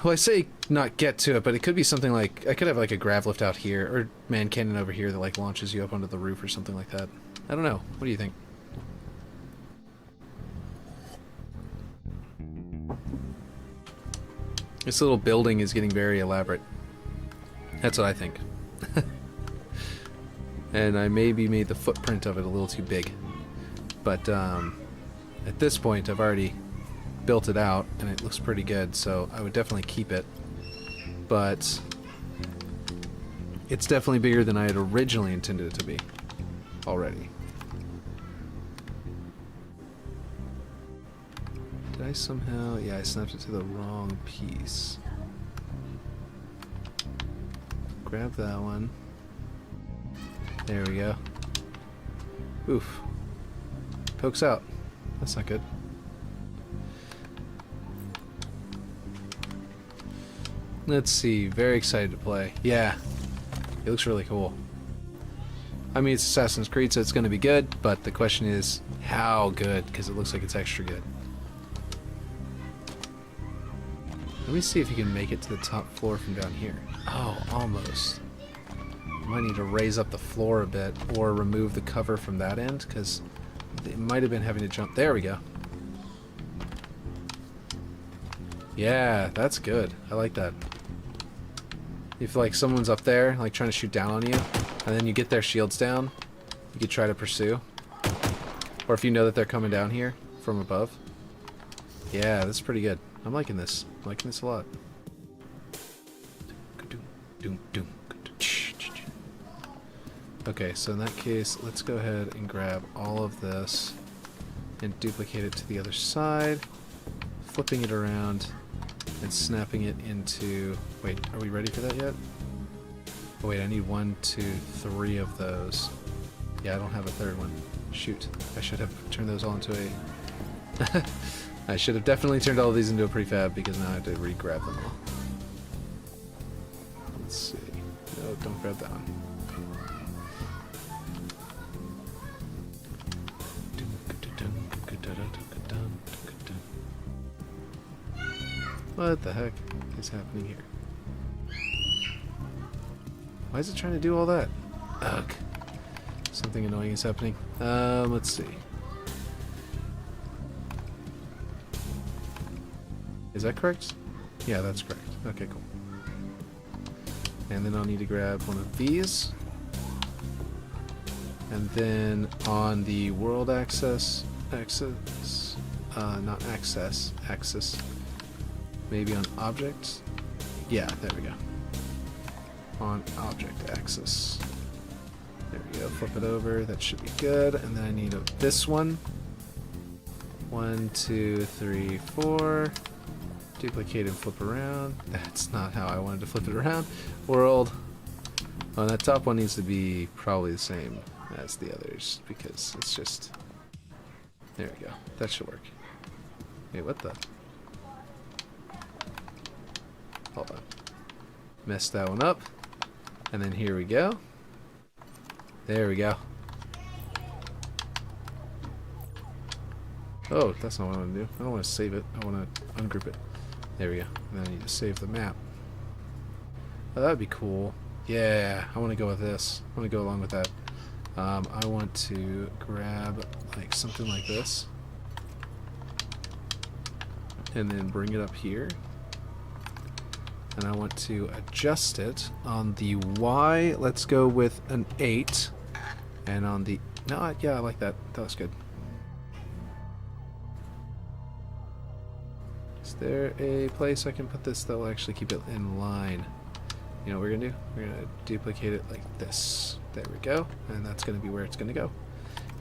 Well, I say not get to it, but it could be something like... I could have like a grav lift out here, or man cannon over here that like launches you up onto the roof or something like that. I don't know. What do you think? This little building is getting very elaborate. That's what I think. And I maybe made the footprint of it a little too big. But at this point I've already built it out and it looks pretty good, so I would definitely keep it. But it's definitely bigger than I had originally intended it to be already. Did I somehow... Yeah, I snapped it to the wrong piece. Grab that one. There we go. Oof. Pokes out. That's not good. Let's see. Very excited to play. Yeah. It looks really cool. I mean, it's Assassin's Creed, so it's going to be good, but the question is, how good? Because it looks like it's extra good. Let me see if you can make it to the top floor from down here. Oh, almost. Might need to raise up the floor a bit, or remove the cover from that end, because it might have been having to jump. There we go. Yeah, that's good. I like that. If like someone's up there, like trying to shoot down on you, and then you get their shields down, you could try to pursue. Or if you know that they're coming down here from above. Yeah, that's pretty good. I'm liking this. I'm liking this a lot. Okay, so in that case, let's go ahead and grab all of this and duplicate it to the other side, flipping it around and snapping it into... Wait, are we ready for that yet? Oh wait, I need 1, 2, 3 of those. Yeah, I don't have a third one. Shoot, I should have turned those all into a... I should have definitely turned all of these into a prefab, because now I have to re-grab them all. Let's see. No, don't grab that one. What the heck is happening here? Why is it trying to do all that? Ugh. Something annoying is happening. Let's see. Is that correct? Yeah, that's correct. Okay, cool. And then I'll need to grab one of these. And then on the world axis, not axis, maybe on objects. Yeah, there we go. On object axis. There we go. Flip it over. That should be good. And then I need this one. 1, 2, 3, 4. Duplicate and flip around. That's not how I wanted to flip it around. World. Oh, that top one needs to be probably the same as the others, because it's just... There we go. That should work. Wait, what the... Hold on. Messed that one up. And then here we go. There we go. Oh, that's not what I want to do. I don't want to save it. I want to ungroup it. There we go. And then I need to save the map. Oh, that would be cool. Yeah, I want to go with this. I want to go along with that. I want to grab like something like this. And then bring it up here. And I want to adjust it on the Y. Let's go with an 8. And on the... No, yeah, I like that. That was good. Is there a place I can put this that will actually keep it in line? You know what we're going to do? We're going to duplicate it like this. There we go. And that's going to be where it's going to go.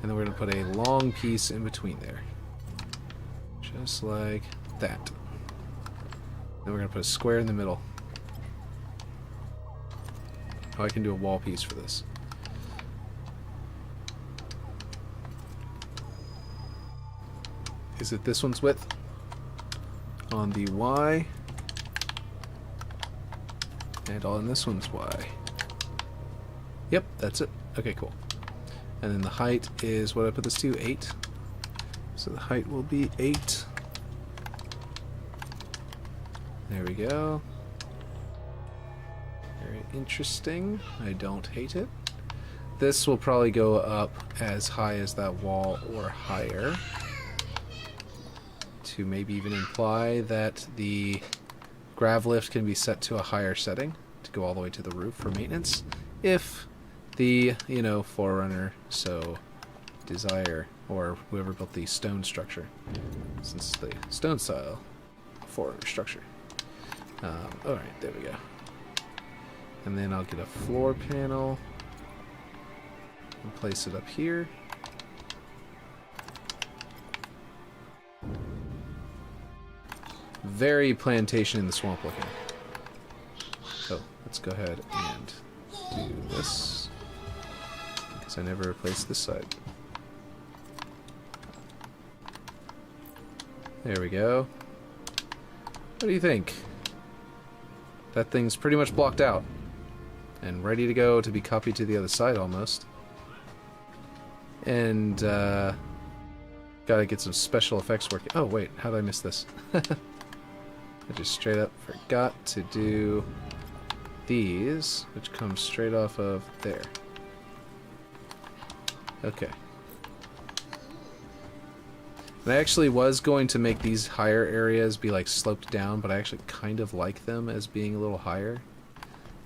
And then we're going to put a long piece in between there. Just like that. Then we're going to put a square in the middle. Oh, I can do a wall piece for this. Is it this one's width? On the Y. And on this one's Y. Yep, that's it. Okay, cool. And then the height is, what I put this to? 8. So the height will be 8. There we go. Very interesting. I don't hate it. This will probably go up as high as that wall or higher, to maybe even imply that the grav lift can be set to a higher setting to go all the way to the roof for maintenance, if the, you know, Forerunner so desire, or whoever built the stone structure, since the stone style Forerunner structure. Alright, there we go. And then I'll get a floor panel and place it up here. Very plantation in the swamp looking. So let's go ahead and do this, because I never replaced this side. There we go. What do you think? That thing's pretty much blocked out and ready to go to be copied to the other side almost. And gotta get some special effects working. Oh wait, how did I miss this? I just straight up forgot to do these, which come straight off of there. Okay. And I actually was going to make these higher areas be like sloped down, but I actually kind of like them as being a little higher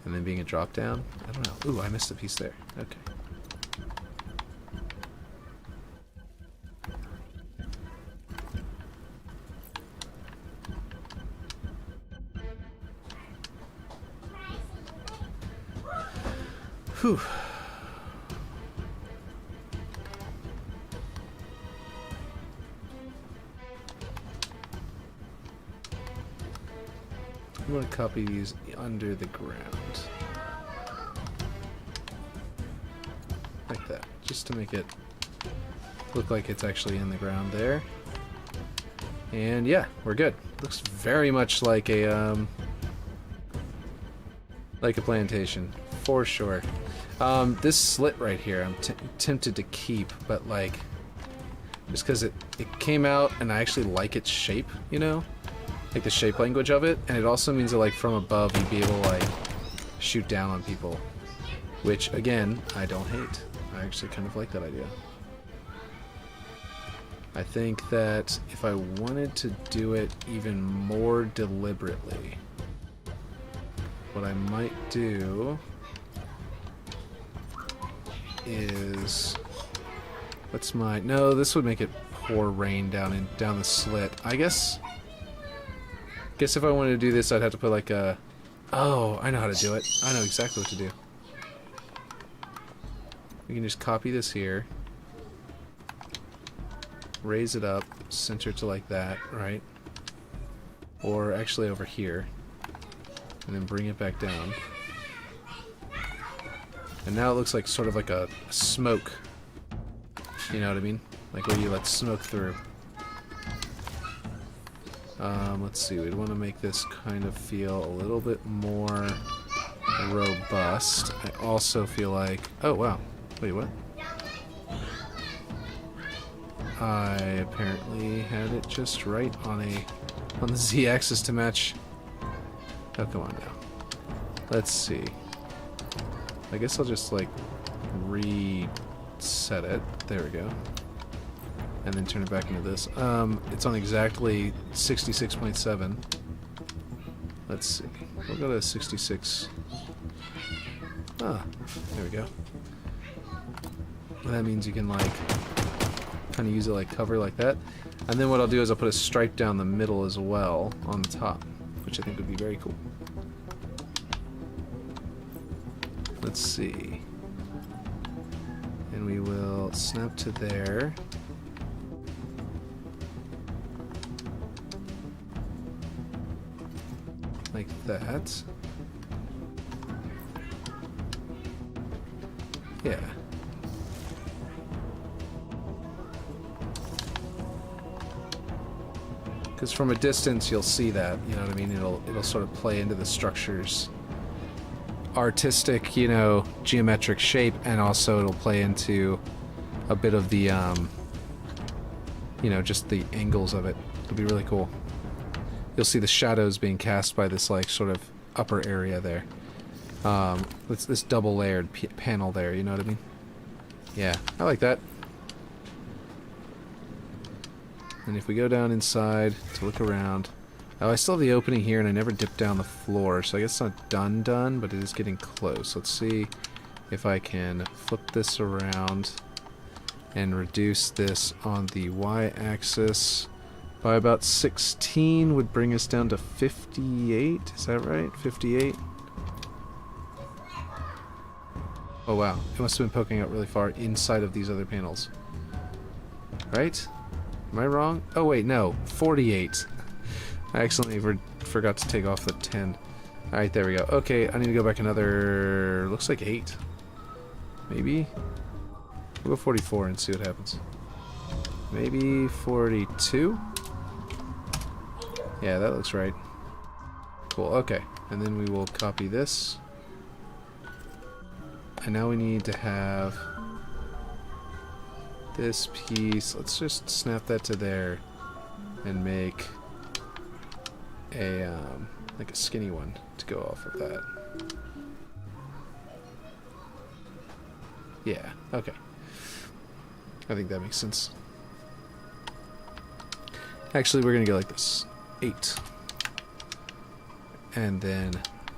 and then being a drop down. I don't know. Ooh, I missed a piece there. Okay. Whew. I'm going to copy these under the ground. Like that. Just to make it look like it's actually in the ground there. And yeah, we're good. Looks very much like a plantation, for sure. This slit right here, I'm tempted to keep, but like, just because it came out and I actually like its shape, you know? Like the shape language of it, and it also means that like from above you'd be able to like shoot down on people, which again, I don't hate. I actually kind of like that idea. I think that if I wanted to do it even more deliberately, what I might do is, no, this would make it pour rain down the slit. I guess if I wanted to do this, I'd have to put like a, oh, I know how to do it. I know exactly what to do. We can just copy this here, raise it up, center it to like that, right? Or actually over here, and then bring it back down. And now it looks like sort of like a smoke. You know what I mean? Like where you let smoke through. Let's see, we'd want to make this kind of feel a little bit more robust. I also feel like, oh wow, wait, what? I apparently had it just right on the Z-axis to match. Oh, come on now. Let's see. I guess I'll just like reset it. There we go. And then turn it back into this. It's on exactly 66.7. Let's see. We'll go to 66. Ah, there we go. That means you can like kind of use it like cover like that. And then what I'll do is I'll put a stripe down the middle as well on the top, which I think would be very cool. Let's see. And we will snap to there. Like that. Yeah. Because from a distance you'll see that, you know what I mean? It'll sort of play into the structure's artistic, you know, geometric shape, and also it'll play into a bit of the, you know, just the angles of it. It'll be really cool. You'll see the shadows being cast by this, like, sort of upper area there. This double layered panel there, you know what I mean? Yeah, I like that. And if we go down inside to look around... Oh, I still have the opening here, and I never dipped down the floor, so I guess it's not done, but it is getting close. Let's see if I can flip this around and reduce this on the y-axis by about 16, would bring us down to 58. Is that right? 58? Oh wow, it must have been poking out really far inside of these other panels. Right? Am I wrong? Oh wait, no. 48. I accidentally forgot to take off the 10. Alright, there we go. Okay, I need to go back another... looks like 8. Maybe? We'll go 44 and see what happens. Maybe 42? Yeah, that looks right. Cool, okay. And then we will copy this. And now we need to have... this piece, let's just snap that to there and make a like a skinny one to go off of that. Yeah, okay. I think that makes sense. Actually, we're gonna go like this. 8. And then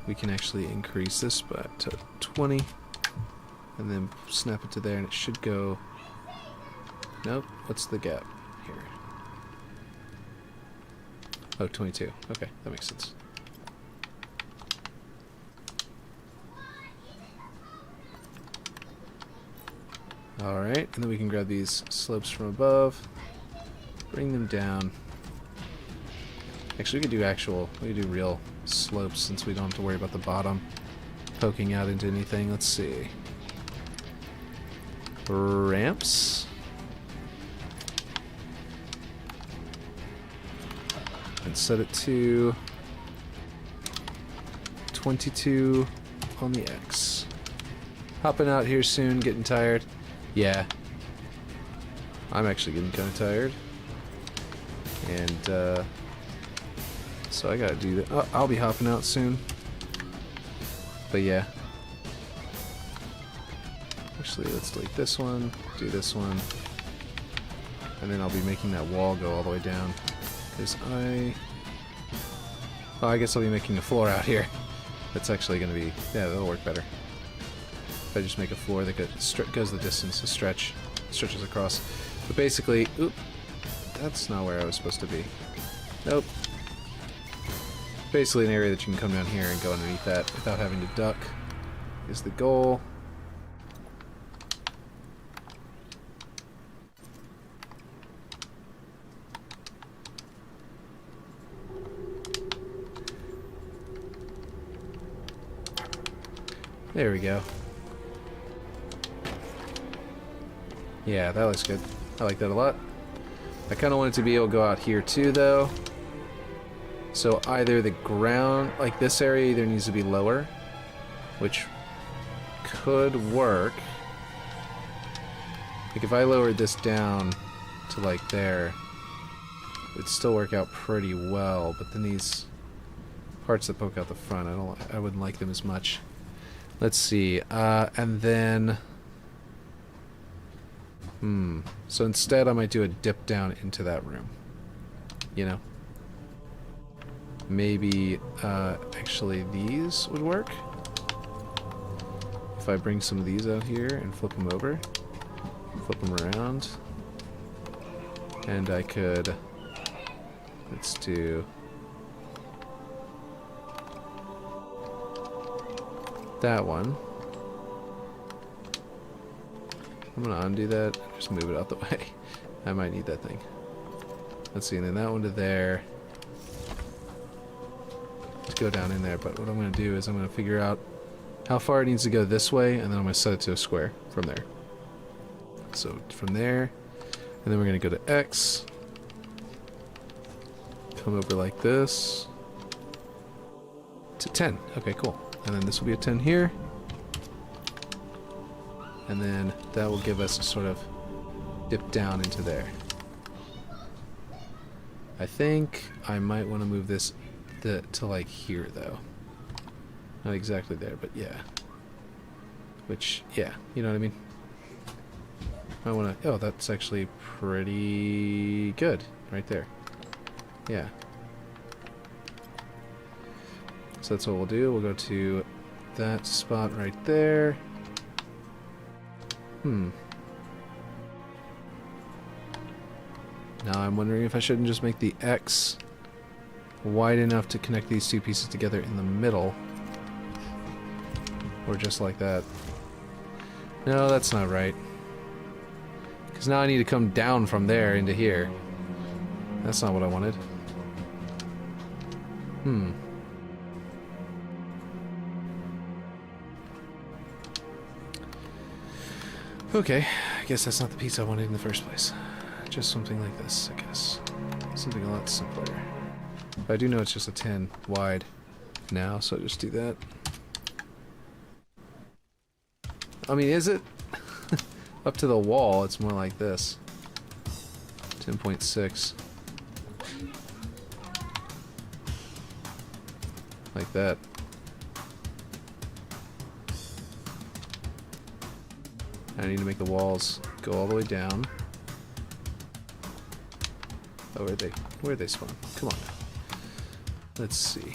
we can actually increase this by to 20. And then snap it to there, and it should go... Nope, what's the gap here? Oh, 22. Okay, that makes sense. Alright, and then we can grab these slopes from above, bring them down. Actually, we could do real slopes since we don't have to worry about the bottom poking out into anything. Let's see. Ramps. And set it to 22 on the X. Hopping out here soon, getting tired. Yeah. I'm actually getting kind of tired. And, so I gotta do that. Oh, I'll be hopping out soon. But yeah. Actually, let's delete this one, do this one. And then I'll be making that wall go all the way down. Because oh, I guess I'll be making a floor out here. That's actually gonna be... Yeah, that'll work better. If I just make a floor that goes the distance, stretches across. But basically, oop, that's not where I was supposed to be. Nope. Basically an area that you can come down here and go underneath that without having to duck is the goal. There we go. Yeah, that looks good. I like that a lot. I kind of want it to be able to go out here too, though. So either the ground, like this area, either needs to be lower, which could work. Like if I lowered this down to like there, it'd still work out pretty well. But then these parts that poke out the front, I wouldn't like them as much. Let's see, and then, so instead I might do a dip down into that room, you know? Maybe, actually these would work. If I bring some of these out here and flip them over, flip them around, and I could, let's do... that one. I'm gonna undo that and just move it out the way. I might need that thing. Let's see, and then that one to there. To go down in there, but what I'm gonna do is I'm gonna figure out how far it needs to go this way, and then I'm gonna set it to a square from there. So from there, and then we're gonna go to X. Come over like this. To 10. Okay, cool. And then this will be a 10 here. And then that will give us a sort of dip down into there. I think I might want to move this to like here though. Not exactly there, but yeah. Which, yeah, you know what I mean? I want to... Oh, that's actually pretty good right there. Yeah. So that's what we'll do. We'll go to that spot right there. Now I'm wondering if I shouldn't just make the X wide enough to connect these two pieces together in the middle. Or just like that. No, that's not right. Because now I need to come down from there into here. That's not what I wanted. Okay, I guess that's not the piece I wanted in the first place. Just something like this, I guess. Something a lot simpler. But I do know it's just a 10 wide now, so I'll just do that. I mean, is it? Up to the wall, it's more like this. 10.6. Like that. I need to make the walls go all the way down. Oh, where'd they spawn? Come on now. Let's see.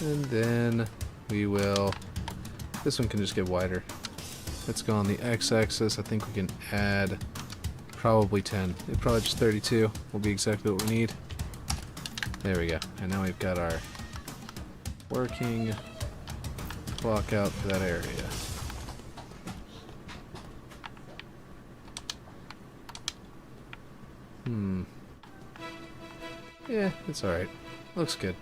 And then we will... This one can just get wider. Let's go on the x-axis. I think we can add probably 10. It's probably just 32 will be exactly what we need. There we go. And now we've got our working block out for that area. Yeah, it's alright. Looks good.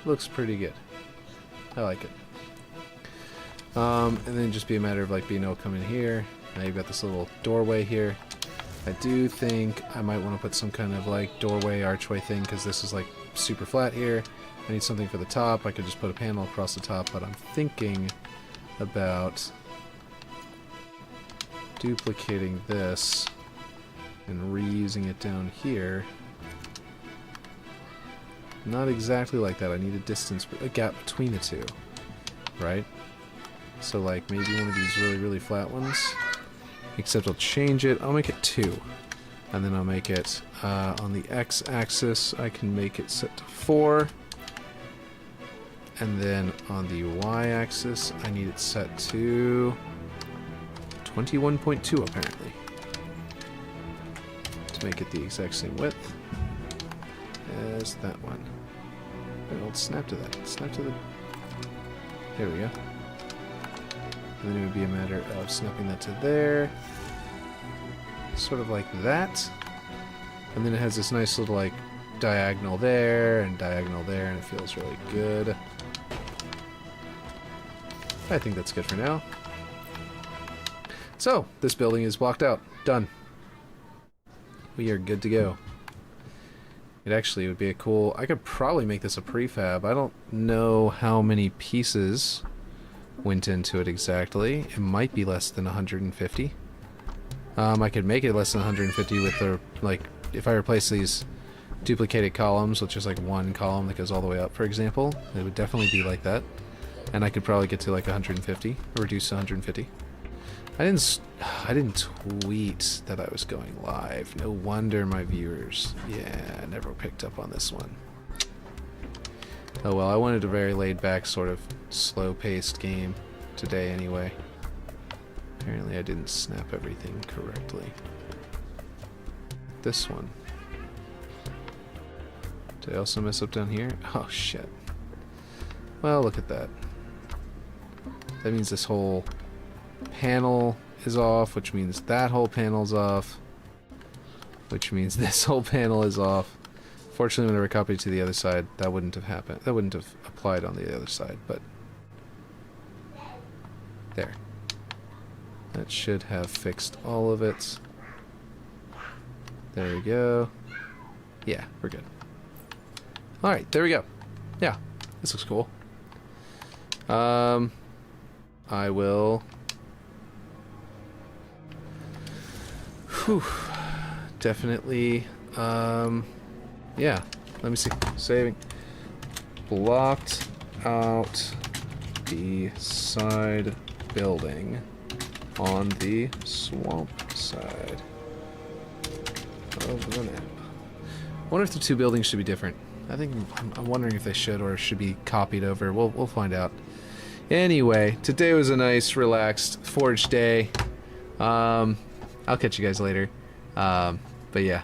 Looks pretty good. I like it. And then just be a matter of like being able to come in here. Now you've got this little doorway here. I do think I might want to put some kind of like doorway archway thing because this is like super flat here. I need something for the top. I could just put a panel across the top, but I'm thinking about duplicating this and reusing it down here. Not exactly like that. I need a distance, a gap between the two, right? So like maybe one of these really, really flat ones. Except I'll change it. I'll make it 2. And then I'll make it on the x-axis. I can make it set to 4. And then on the y-axis, I need it set to 21.2 apparently. To make it the exact same width as that one. And I'll snap to that. Snap to the... There we go. And then it would be a matter of snapping that to there. Sort of like that. And then it has this nice little like diagonal there and diagonal there, and it feels really good. I think that's good for now. So, this building is blocked out. Done. We are good to go. It actually would be a cool... I could probably make this a prefab. I don't know how many pieces went into it exactly. It might be less than 150. I could make it less than 150 with the... like, if I replace these duplicated columns, which is like one column that goes all the way up, for example, it would definitely be like that. And I could probably get to like 150, or reduce to 150. I didn't tweet that I was going live. No wonder my viewers, yeah, never picked up on this one. Oh well, I wanted a very laid-back, sort of slow-paced game today anyway. Apparently I didn't snap everything correctly. This one. Did I also mess up down here? Oh shit. Well, look at that. That means this whole panel is off, which means that whole panel's off, which means this whole panel is off. Fortunately, whenever I copied to the other side, that wouldn't have happened. That wouldn't have applied on the other side, but there. That should have fixed all of it. There we go. Yeah, we're good. Alright, there we go. Yeah, this looks cool. I will... Whew. Definitely, yeah. Let me see. Saving. Blocked out the side building on the swamp side of the map. I wonder if the two buildings should be different. I think I'm wondering if they should or should be copied over. We'll find out. Anyway, today was a nice, relaxed Forge day. I'll catch you guys later. But yeah.